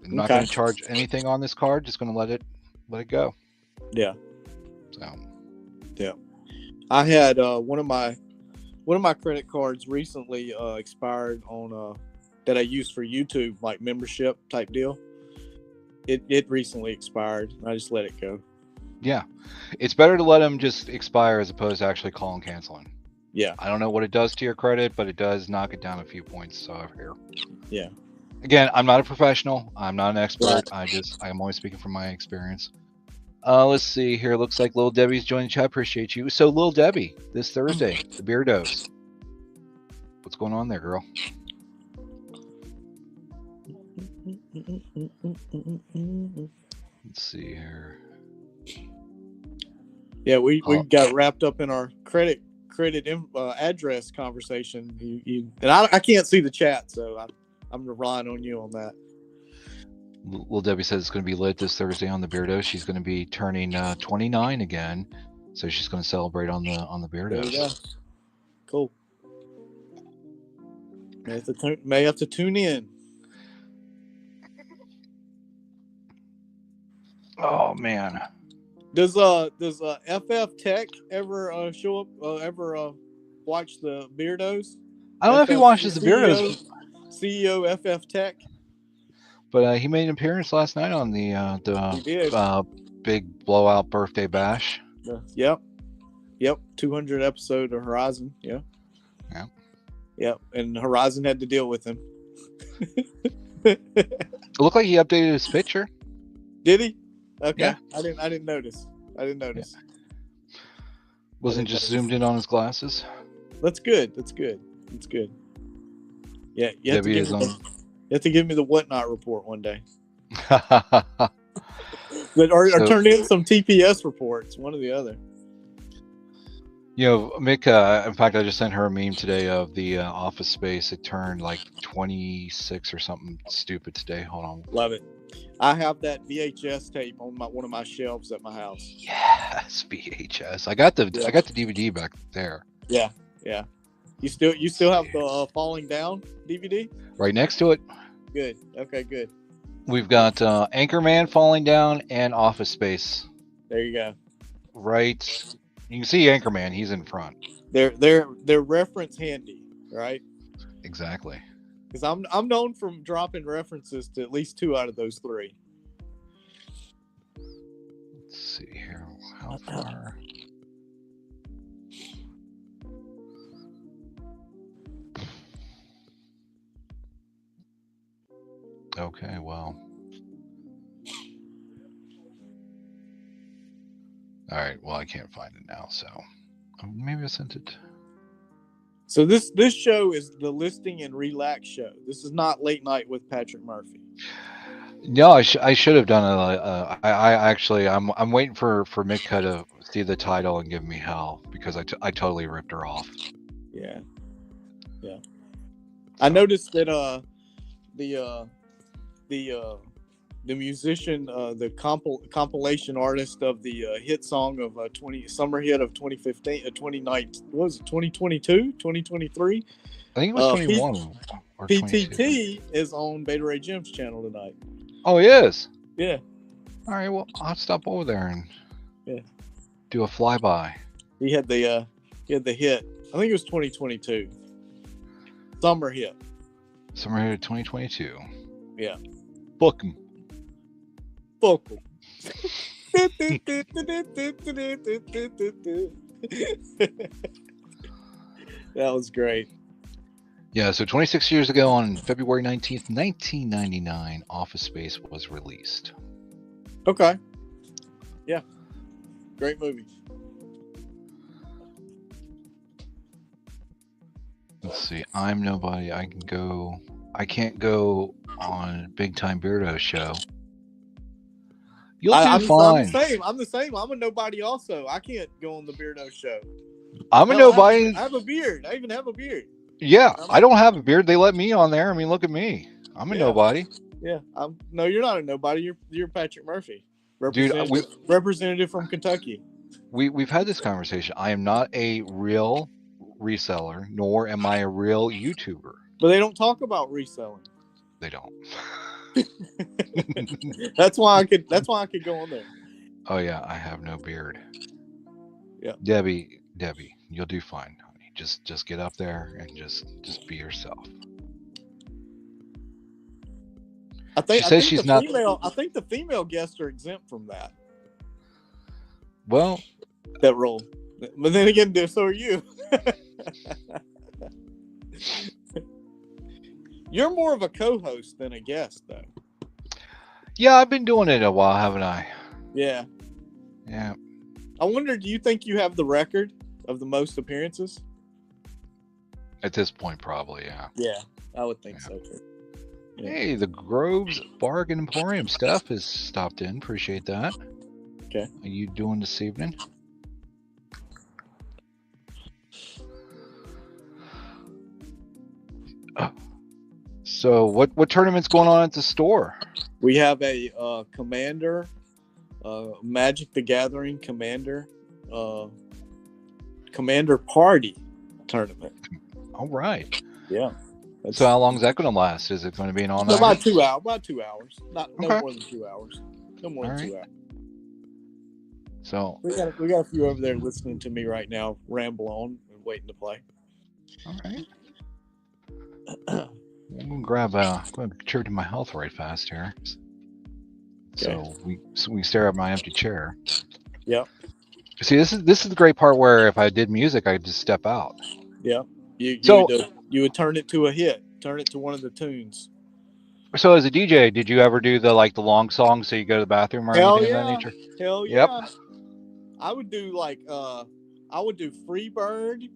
Speaker 1: I'm not
Speaker 2: Okay.
Speaker 1: going to charge anything on this card. Just going to let it go.
Speaker 2: Yeah.
Speaker 1: So
Speaker 2: Yeah. I had one of my credit cards recently expired on that I used for YouTube, like membership type deal. It recently expired. I just let it go.
Speaker 1: yeah, it's better to let them just expire as opposed to actually calling canceling.
Speaker 2: Yeah.
Speaker 1: I don't know what it does to your credit, but it does knock it down a few points. So here.
Speaker 2: Yeah.
Speaker 1: Again, I'm not a professional. I'm not an expert.
Speaker 2: Right.
Speaker 1: I'm always speaking from my experience. Let's see here. Looks like Lil Debbie's joining the chat. Appreciate you. So Lil Debbie, this Thursday, the beer dose. What's going on there, girl? Let's see here.
Speaker 2: Yeah, we got wrapped up in our credit address conversation. And I can't see the chat, so I'm relying on you on that.
Speaker 1: Lil Debbie says it's going to be lit this Thursday on the Beardo. She's going to be turning 29 again, so she's going to celebrate on the Beardo.
Speaker 2: There you go. Cool. May have to tune in.
Speaker 1: Oh man.
Speaker 2: Does FF Tech ever show up? Ever watch the Beardos?
Speaker 1: I don't know if he watches the Beardos.
Speaker 2: CEO FF Tech.
Speaker 1: But he made an appearance last night on the big blowout birthday bash.
Speaker 2: Yep. 200 episode of Horizon. Yeah. Yep. And Horizon had to deal with him.
Speaker 1: It looked like he updated his picture.
Speaker 2: Did he? Okay.
Speaker 1: Yeah.
Speaker 2: I didn't notice. Yeah.
Speaker 1: Wasn't just zoomed in on his glasses.
Speaker 2: That's good. Yeah. You have to give me the whatnot report one day. Or turn in some TPS reports, one or the other.
Speaker 1: You know, Mick, in fact, I just sent her a meme today of the Office Space. It turned like 26 or something stupid today. Hold on.
Speaker 2: Love it. I have that VHS tape on one of my shelves at my house.
Speaker 1: Yes, VHS. I got the DVD back there.
Speaker 2: Yeah. You still have the Falling Down DVD?
Speaker 1: Right next to it.
Speaker 2: Good. Okay, good.
Speaker 1: We've got Anchorman, Falling Down, and Office Space.
Speaker 2: There you go.
Speaker 1: Right. You can see Anchorman. He's in front.
Speaker 2: They're reference handy, right?
Speaker 1: Exactly.
Speaker 2: Because I'm known from dropping references to at least 2 out of those 3.
Speaker 1: Let's see here. How far? Okay, well. All right, well, I can't find it now, so maybe I sent it.
Speaker 2: So this show is the Listing and Relax show. This is not Late Night with Patrick Murphy.
Speaker 1: No, I should have done it. I actually I'm waiting for Mitka to see the title and give me hell because I totally ripped her off.
Speaker 2: Yeah, yeah. I
Speaker 1: So,
Speaker 2: noticed that the the musician, the compilation artist of the hit song of 20 summer hit of 2015, 2019, what was it, 2022, 2023?
Speaker 1: I think it was 21 or 22.
Speaker 2: PTT is on Beta Ray Jim's channel tonight.
Speaker 1: Oh, he is.
Speaker 2: Yeah,
Speaker 1: All right, well, I'll stop over there and
Speaker 2: yeah.
Speaker 1: do a flyby.
Speaker 2: He had the hit. I think it was 2022. Summer hit.
Speaker 1: Summer hit of 2022.
Speaker 2: Yeah.
Speaker 1: Book him.
Speaker 2: Fuck 'em. That was great.
Speaker 1: Yeah, so 26 years ago on February 19th, 1999, Office Space was released.
Speaker 2: Okay. Yeah. Great movie.
Speaker 1: Let's see. I'm nobody. I can't go on Big Time Beardo show. You'll do fine.
Speaker 2: I'm the same. I'm a nobody also. I can't go on the Beardo show.
Speaker 1: I'm a nobody.
Speaker 2: I have a beard. I even have a beard.
Speaker 1: Yeah, I don't have a beard. They let me on there. I mean, look at me. I'm a nobody.
Speaker 2: Yeah. No, you're not a nobody. You're Patrick Murphy. Representative from Kentucky.
Speaker 1: We've had this conversation. I am not a real reseller, nor am I a real YouTuber.
Speaker 2: But they don't talk about reselling.
Speaker 1: They don't.
Speaker 2: That's why I could go on there.
Speaker 1: Oh yeah, I have no beard.
Speaker 2: Yeah.
Speaker 1: Debbie, you'll do fine, honey. Just get up there and just be yourself.
Speaker 2: I think the female guests are exempt from that.
Speaker 1: Well,
Speaker 2: that role. But then again, so are you. You're more of a co-host than a guest, though.
Speaker 1: Yeah, I've been doing it a while, haven't I?
Speaker 2: Yeah.
Speaker 1: Yeah.
Speaker 2: I wonder, do you think you have the record of the most appearances?
Speaker 1: At this point, probably, yeah.
Speaker 2: Yeah, I would think so too. Yeah.
Speaker 1: Hey, the Groves Bargain Emporium stuff has stopped in. Appreciate that.
Speaker 2: Okay.
Speaker 1: How you doing this evening? So, what tournament's going on at the store?
Speaker 2: We have a Commander, Magic the Gathering Commander Party tournament.
Speaker 1: All right.
Speaker 2: Yeah.
Speaker 1: So how long is that going to last? Is it going to be an all-night?
Speaker 2: About 2 hours. About 2 hours. No more than 2 hours. No more than 2 hours.
Speaker 1: So
Speaker 2: we got a few over there listening to me right now, ramble on and waiting to play.
Speaker 1: All right. I'm gonna grab a contribute to my health right fast here. So we stare at my empty chair.
Speaker 2: Yep.
Speaker 1: See, this is the great part where if I did music, I could just step out.
Speaker 2: Yeah. You would turn it to a hit. Turn it to one of the tunes.
Speaker 1: So as a DJ, did you ever do the long songs so you go to the bathroom or anything of that nature?
Speaker 2: Hell yeah. Yep. I would do Freebird.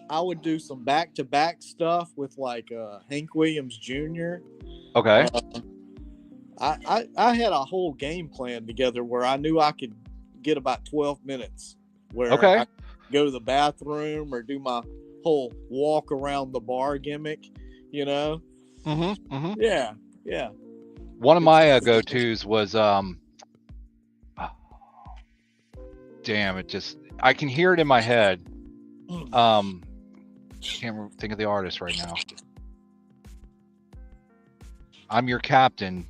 Speaker 2: I would do some back-to-back stuff with Hank Williams Jr.
Speaker 1: Okay.
Speaker 2: I had a whole game plan together where I knew I could get about 12 minutes where I could go to the bathroom or do my whole walk around the bar gimmick, you know?
Speaker 1: Mm-hmm. Mm-hmm.
Speaker 2: Yeah. Yeah.
Speaker 1: One of my go-tos was damn, I can hear it in my head. Can't think of the artist right now. I'm your captain.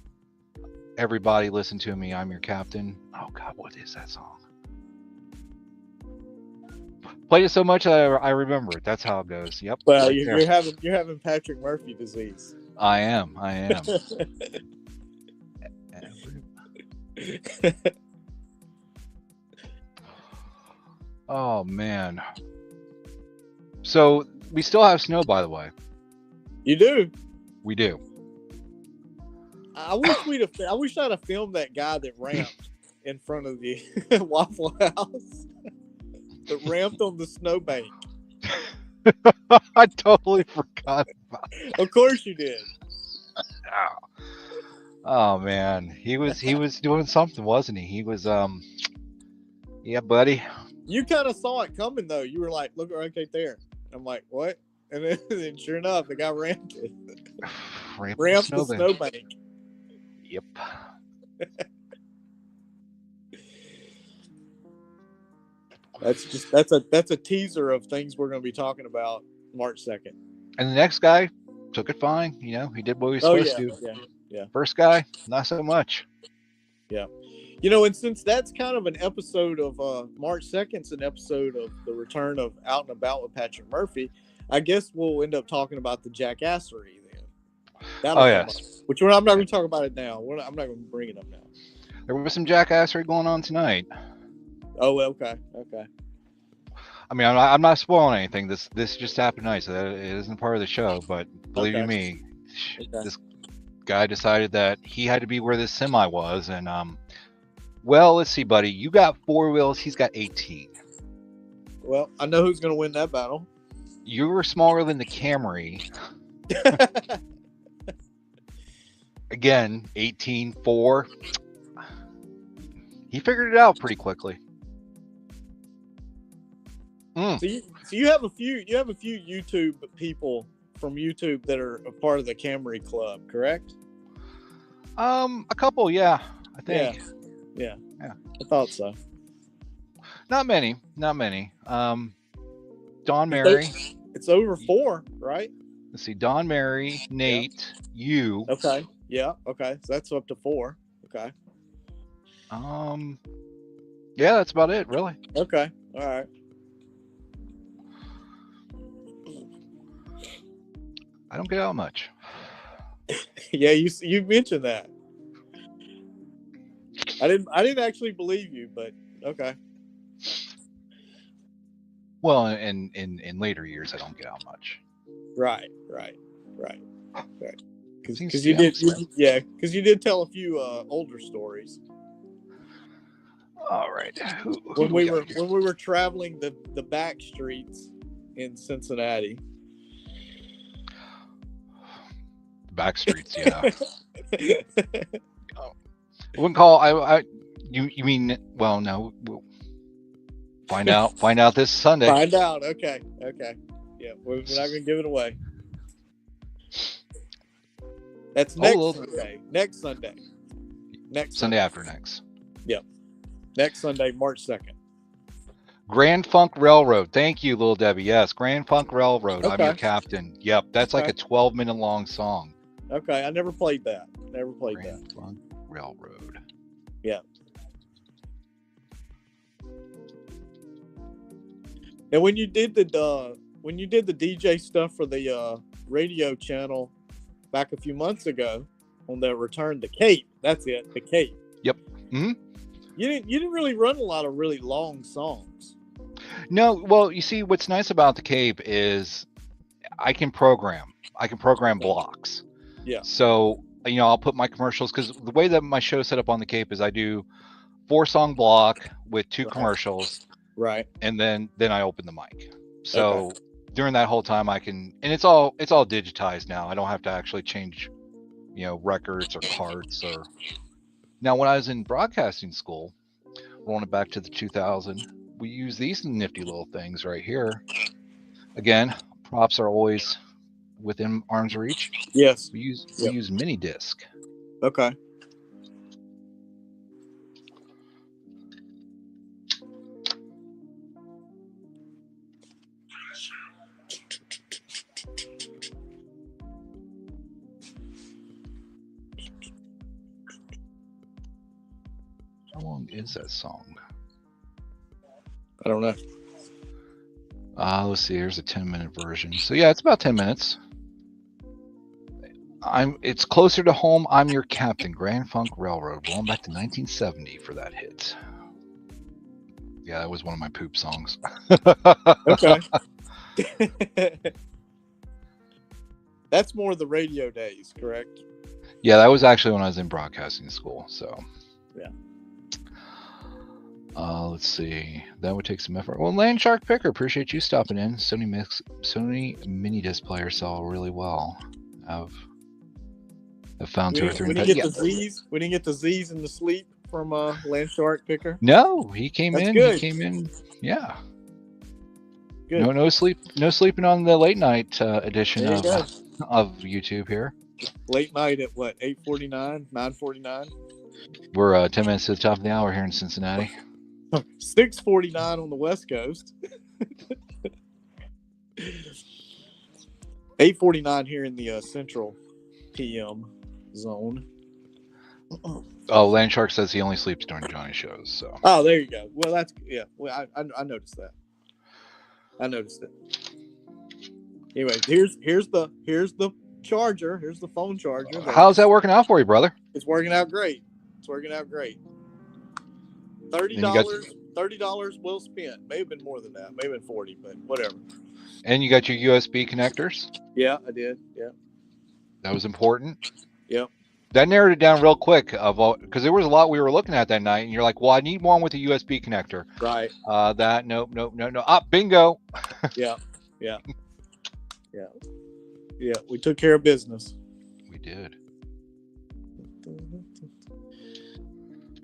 Speaker 1: Everybody listen to me. I'm your captain. Oh God, what is that song? Played it so much I remember it. That's how it goes. Yep.
Speaker 2: Well, you're having Patrick Murphy disease.
Speaker 1: I am. Oh man. So we still have snow, by the way.
Speaker 2: You do?
Speaker 1: We do.
Speaker 2: I wish I wish I'd have filmed that guy that ramped in front of the Waffle House. That ramped on the snowbank.
Speaker 1: I totally forgot about
Speaker 2: Of course you did.
Speaker 1: that. Oh man, he was doing something, wasn't he? He was yeah, buddy.
Speaker 2: You kind of saw it coming though. You were like, "Look right there." I'm like, "What?" And then sure enough, the guy ramped it. Ramped the snowbank.
Speaker 1: Yep.
Speaker 2: That's a teaser of things we're going to be talking about March 2nd.
Speaker 1: And the next guy took it fine. You know, he did what he was supposed to do.
Speaker 2: Yeah.
Speaker 1: First guy, not so much.
Speaker 2: Yeah. You know, and since that's kind of an episode of March 2nd, it's an episode of the return of Out and About with Patrick Murphy, I guess we'll end up talking about the jackassery then.
Speaker 1: Yes.
Speaker 2: Which I'm not going to talk about it now. I'm not going to bring it up now.
Speaker 1: There was some jackassery going on tonight.
Speaker 2: Oh, okay.
Speaker 1: I mean, I'm not spoiling anything. This just happened tonight, so it isn't part of the show. But believe you me, this guy decided that he had to be where this semi was, and well, let's see, buddy. You got 4 wheels. He's got 18.
Speaker 2: Well, I know who's going to win that battle.
Speaker 1: You were smaller than the Camry. Again, 18.4. He figured it out pretty quickly.
Speaker 2: So you have a few YouTube people from YouTube that are a part of the Camry Club, correct?
Speaker 1: A couple, yeah, I think.
Speaker 2: Yeah. I thought so.
Speaker 1: Not many. Don Mary.
Speaker 2: It's over 4, right?
Speaker 1: Let's see. Don Mary, Nate, you.
Speaker 2: Okay. Yeah. Okay. So that's up to 4. Okay.
Speaker 1: Yeah, that's about it, really.
Speaker 2: Okay. All right.
Speaker 1: I don't get out much.
Speaker 2: Yeah, you mentioned that. I didn't actually believe you, but okay.
Speaker 1: Well, in later years, I don't get out much.
Speaker 2: Right. Because you did tell a few older stories.
Speaker 1: All right.
Speaker 2: When we were traveling the back streets in Cincinnati.
Speaker 1: Back streets, yeah. I wouldn't call you mean, well, no, we'll find out this Sunday.
Speaker 2: Find out. Okay. Yeah, we're not gonna give it away. That's next Sunday. Next
Speaker 1: Sunday after next.
Speaker 2: Yep. Next Sunday, March 2nd.
Speaker 1: Grand Funk Railroad. Thank you, Little Debbie. Yes, Grand Funk Railroad.
Speaker 2: Okay.
Speaker 1: I'm your captain. Yep, that's like a 12-minute long song.
Speaker 2: Okay, I never played that.
Speaker 1: Grand Funk Railroad.
Speaker 2: Yeah. And when you did the DJ stuff for the radio channel back a few months ago on the return to Cape, that's it, the Cape.
Speaker 1: Yep. Mm-hmm.
Speaker 2: You didn't really run a lot of really long songs.
Speaker 1: No, well, you see, what's nice about the Cape is I can program blocks.
Speaker 2: Yeah.
Speaker 1: So, I'll put my commercials, because the way that my show is set up on the Cape is I do 4-song block with 2 commercials.
Speaker 2: Right.
Speaker 1: And then I open the mic. So during that whole time I can, and it's all digitized now. I don't have to actually change, records or cards or. Now, when I was in broadcasting school, rolling it back to the 2000, we use these nifty little things right here. Again, props are always within arm's reach.
Speaker 2: Yes.
Speaker 1: We use mini disc.
Speaker 2: Okay.
Speaker 1: How long is that song?
Speaker 2: I don't know.
Speaker 1: Let's see. Here's a 10-minute version. So yeah, it's about 10 minutes. It's closer to home. I'm your captain. Grand Funk Railroad. Going back to 1970 for that hit. Yeah, that was one of my poop songs.
Speaker 2: Okay. That's more the radio days, correct?
Speaker 1: Yeah, that was actually when I was in broadcasting school. So
Speaker 2: Yeah.
Speaker 1: let's see. That would take some effort. Well, Land Shark Picker, appreciate you stopping in. Sony mini disc player sell really well. I've found
Speaker 2: We
Speaker 1: two or
Speaker 2: didn't,
Speaker 1: three.
Speaker 2: we didn't
Speaker 1: Yeah.
Speaker 2: get the Z's. We didn't get the Z's in the sleep from Land Shark Picker.
Speaker 1: No, he came
Speaker 2: That's
Speaker 1: in. He
Speaker 2: good.
Speaker 1: came in. Yeah.
Speaker 2: Good.
Speaker 1: No sleep. No sleeping on the late night edition
Speaker 2: There you go.
Speaker 1: of YouTube here.
Speaker 2: Late night at what, 8:49, 9:49?
Speaker 1: We're 10 minutes to the top of the hour here in Cincinnati.
Speaker 2: 6:49 on the West Coast. 8:49 here in the Central PM zone.
Speaker 1: Oh, Land Shark says he only sleeps during Johnny shows. So.
Speaker 2: Oh, there you go. Well, that's yeah. Well, I noticed that. I noticed it. Anyway, here's the charger. Here's the phone charger.
Speaker 1: How's that working out for you, brother?
Speaker 2: It's working out great. It's working out great. $30. $30 well spent. May have been more than that. May have been 40, but whatever.
Speaker 1: And you got your USB connectors?
Speaker 2: Yeah, I did. Yeah.
Speaker 1: That was important.
Speaker 2: Yep.
Speaker 1: That narrowed it down real quick because there was a lot we were looking at that night, and you're like, "Well, I need one with a USB connector."
Speaker 2: Right.
Speaker 1: Nope. Bingo.
Speaker 2: Yeah. Yeah. Yeah. Yeah. We took care of business.
Speaker 1: We did.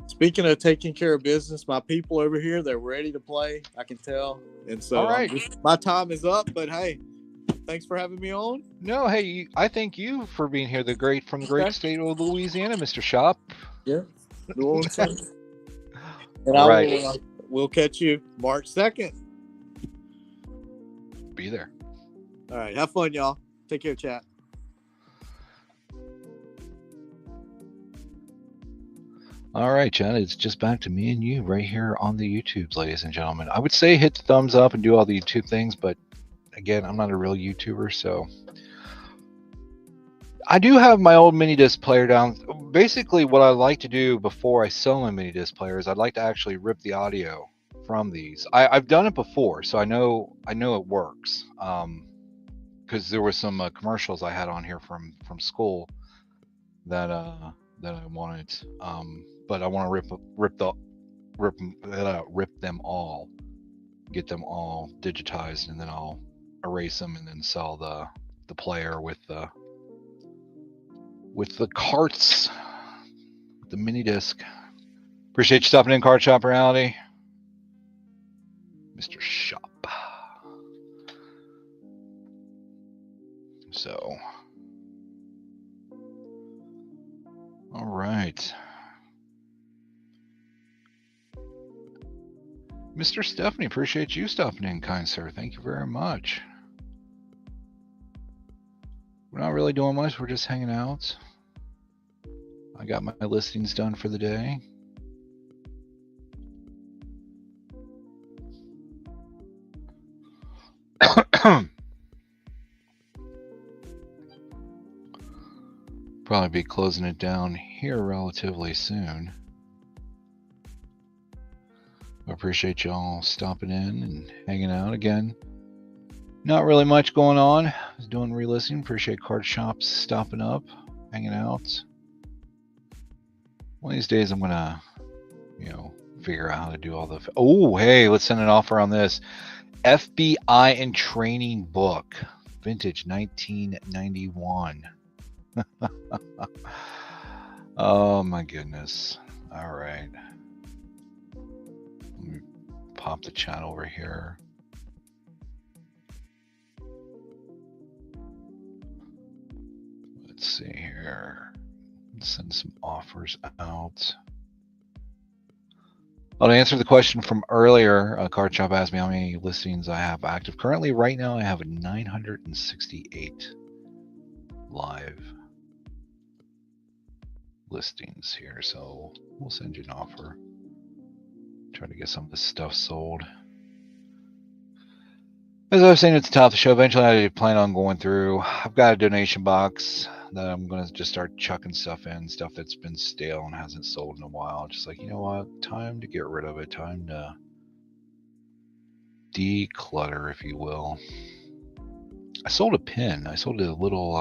Speaker 2: Speaking of taking care of business, my people over here, they're ready to play. I can tell. And so
Speaker 1: all right.
Speaker 2: My time is up, but hey, thanks for having me on.
Speaker 1: No, hey, I thank you for being here, from the great state of Louisiana, Mr. Shop.
Speaker 2: Yeah. New Orleans. And
Speaker 1: all right.
Speaker 2: We'll catch you March 2nd.
Speaker 1: Be there.
Speaker 2: All right. Have fun, y'all. Take care, chat.
Speaker 1: All right, Chad, it's just back to me and you right here on the YouTubes, ladies and gentlemen. I would say hit the thumbs up and do all the YouTube things, but again, I'm not a real YouTuber, so I do have my old mini disc player down. Basically, what I like to do before I sell my mini disc player is I'd like to actually rip the audio from these. I've done it before, so I know it works. Because there were some commercials I had on here from school that I wanted. But I want to rip them all, get them all digitized, and then I'll erase them and then sell the player with the carts, the mini disc. Appreciate you stopping in, Card Shop Reality, Mr. Shop. So, all right. Mr. Stephanie, appreciate you stopping in, kind sir. Thank you very much. We're not really doing much. We're just hanging out. I got my listings done for the day. Probably be closing it down here relatively soon. I appreciate y'all stopping in and hanging out again. Not really much going on. I was doing relisting. Appreciate Card Shops stopping up, hanging out. One of these days I'm gonna, figure out how to do all the. Oh, hey, let's send an offer on this. FBI and Training book, vintage 1991. Oh my goodness. All right. Let me pop the chat over here. Let's see here. Let's send some offers out. I'll answer the question from earlier. Card Shop asked me how many listings I have active. Currently, right now, I have 968 live listings here. So we'll send you an offer. Try to get some of this stuff sold. As I was saying at the top of the show, eventually I plan on going through. I've got a donation box that I'm going to just start chucking stuff in, stuff that's been stale and hasn't sold in a while. Just like, you know what? Time to get rid of it. Time to declutter, if you will. I sold a pin. I sold a little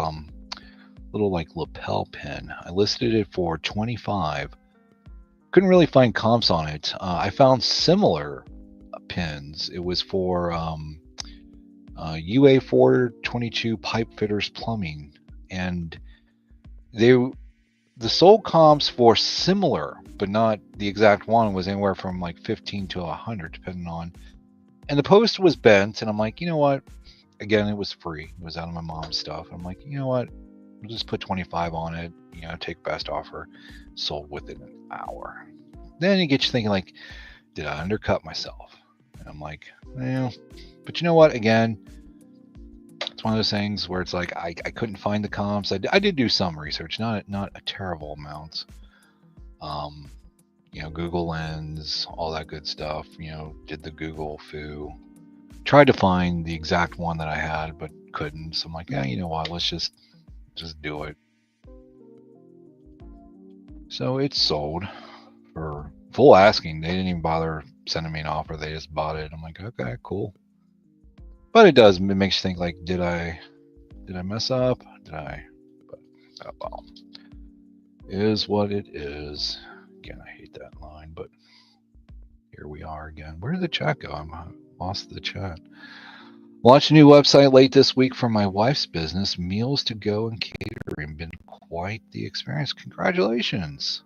Speaker 1: little like lapel pin. I listed it for 25. Couldn't really find comps on it. I found similar pins. It was for UA 422 Pipe Fitters Plumbing, and the sold comps for similar, but not the exact one, was anywhere from like 15 to 100, depending on. And the post was bent, and I'm like, you know what? Again, it was free. It was out of my mom's stuff. I'm like, you know what? We'll just put 25 on it. Take best offer. Sold within an hour. Then it gets you thinking, like, did I undercut myself? And I'm like, well, but you know what? Again, it's one of those things where it's like I couldn't find the comps. I did do some research, not a terrible amount. Google Lens, all that good stuff. Did the Google foo. Tried to find the exact one that I had, but couldn't. So I'm like, yeah, you know what? Let's just do it. So it's sold for full asking. They didn't even bother sending me an offer. They just bought it. I'm like, okay, cool. But it makes you think, like, did I mess up? But oh well. It is what it is. Again, I hate that line, but here we are again. Where did the chat go? I lost the chat. Launched a new website late this week for my wife's business, Meals to Go and Catering. Been quite the experience. Congratulations.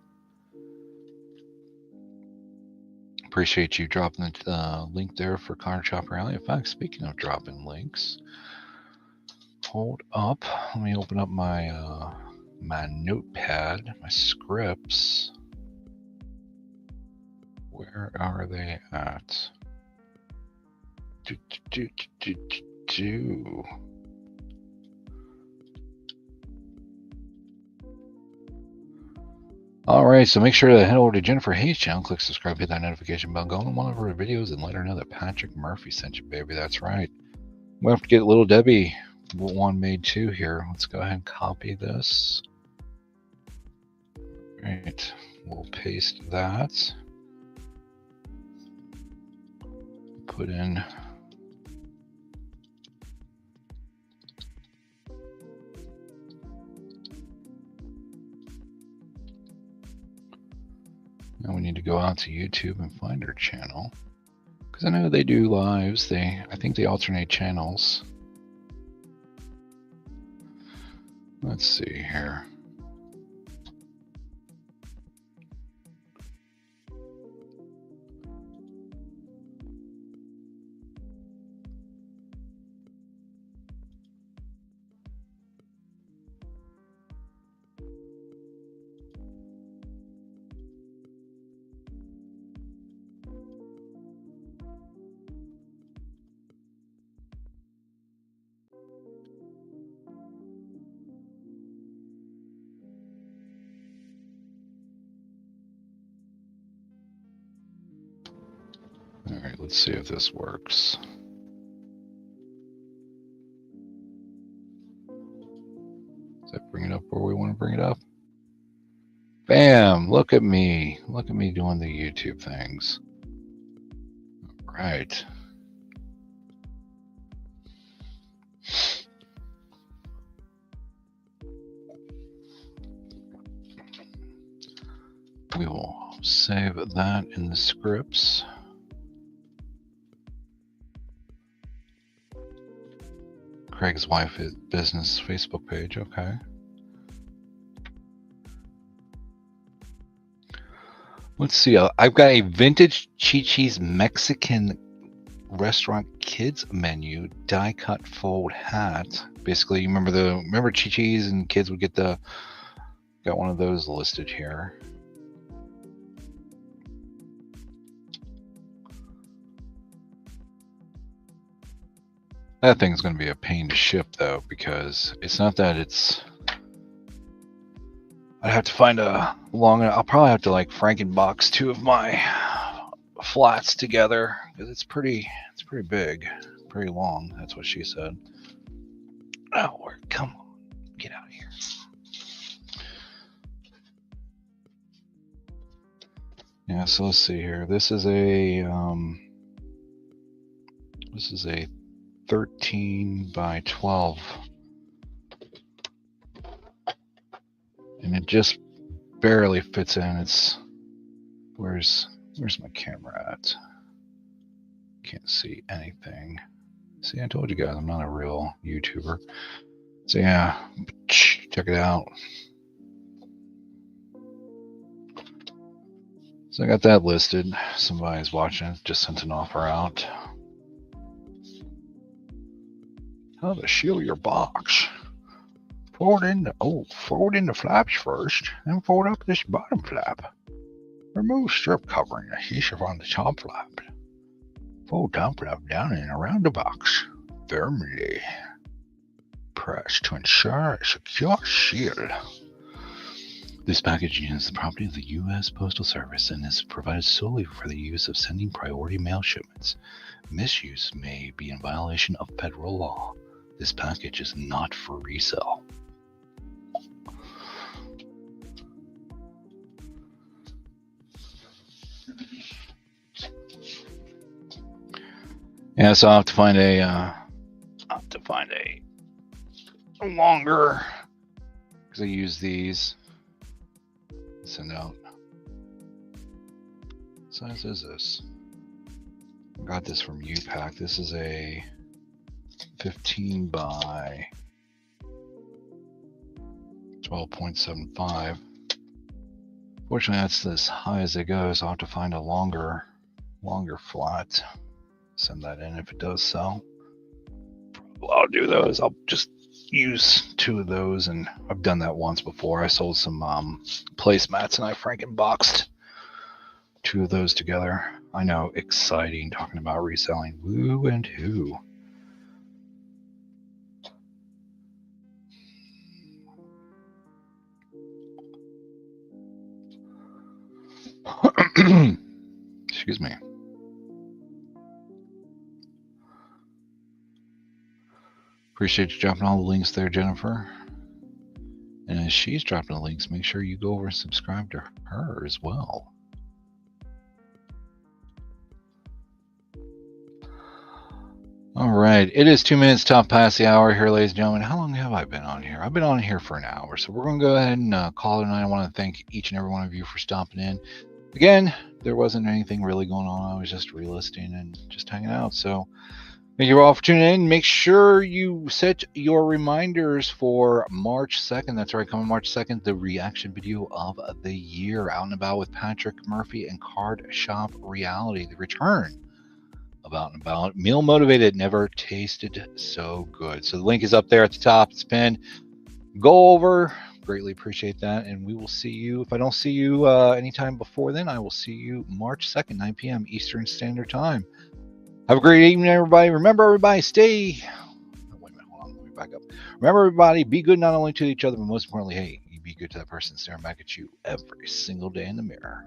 Speaker 1: Appreciate you dropping the link there for Connor Chopper Alley. In fact, speaking of dropping links, hold up. Let me open up my my notepad, my scripts. Where are they at? Alright, so make sure to head over to Jennifer Hayes' channel, click subscribe, hit that notification bell, go on one of her videos, and let her know that Patrick Murphy sent you, baby. That's right. We have to get Little Debbie one made too here. Let's go ahead and copy this. Right, we'll paste that. Put in now we need to go out to YouTube and find her channel, because I know they do lives. I think they alternate channels. Let's see here. All right, let's see if this works. Does that bring it up where we want to bring it up? Bam! Look at me. Look at me doing the YouTube things. All right. We will save that in the scripts. Craig's wife business Facebook page. Okay. Let's see. I've got a vintage Chi-Chi's Mexican restaurant kids menu die cut fold hat. Basically, you remember Chi-Chi's, and kids would got one of those listed here. That thing's going to be a pain to ship, though, because it's not that it's... I'd have to find a long... I'll probably have to, like, Frankenbox two of my flats together, because it's pretty big, pretty long. That's what she said. Oh, come on. Get out of here. Yeah, so let's see here. This is a 13 by 12 and it just barely fits in. It's where's my camera at? Can't see anything. See, I told you guys I'm not a real YouTuber. So yeah, check it out. So I got that listed. Somebody's watching it, just sent an offer out. How to seal your box. Fold in the flaps first, then fold up this bottom flap. Remove strip covering adhesive on the top flap. Fold top flap down and around the box. Firmly press to ensure a secure seal. This packaging is the property of the U.S. Postal Service and is provided solely for the use of sending priority mail shipments. Misuse may be in violation of federal law. This package is not for resale. Yeah, so I'll have to find a longer, because I use these. Send out. What size is this? I got this from U-Pack. This is a 15 by 12.75. Fortunately, that's as high as it goes. I'll have to find a longer flat. Send that in if it does sell. What I'll do though is I'll just use 2 of those, and I've done that once before. I sold some placemats and I frankenboxed 2 of those together. I know, exciting, talking about reselling. Woo and who. Excuse me. Appreciate you dropping all the links there, Jennifer. And as she's dropping the links, make sure you go over and subscribe to her as well. All right, it is 2 minutes top past the hour here, ladies and gentlemen. How long have I been on here? I've been on here for an hour, so we're going to go ahead and call it a night. I want to thank each and every one of you for stopping in. Again, there wasn't anything really going on. I was just relisting and just hanging out. So thank you all for tuning in. Make sure you set your reminders for March 2nd. That's right, coming March 2nd, the reaction video of the year, Out and About with Patrick Murphy and Card Shop Reality, the return of Out and About. Meal motivated, never tasted so good. So the link is up there at the top. It's pinned. Go over. Greatly appreciate that. And we will see you. If I don't see you anytime before then, I will see you March 2nd, 9 p.m. Eastern Standard Time. Have a great evening, everybody. Remember, everybody, stay. Oh, wait a minute. Hold on. Let me back up. Remember, everybody, be good not only to each other, but most importantly, hey, you be good to that person staring back at you every single day in the mirror.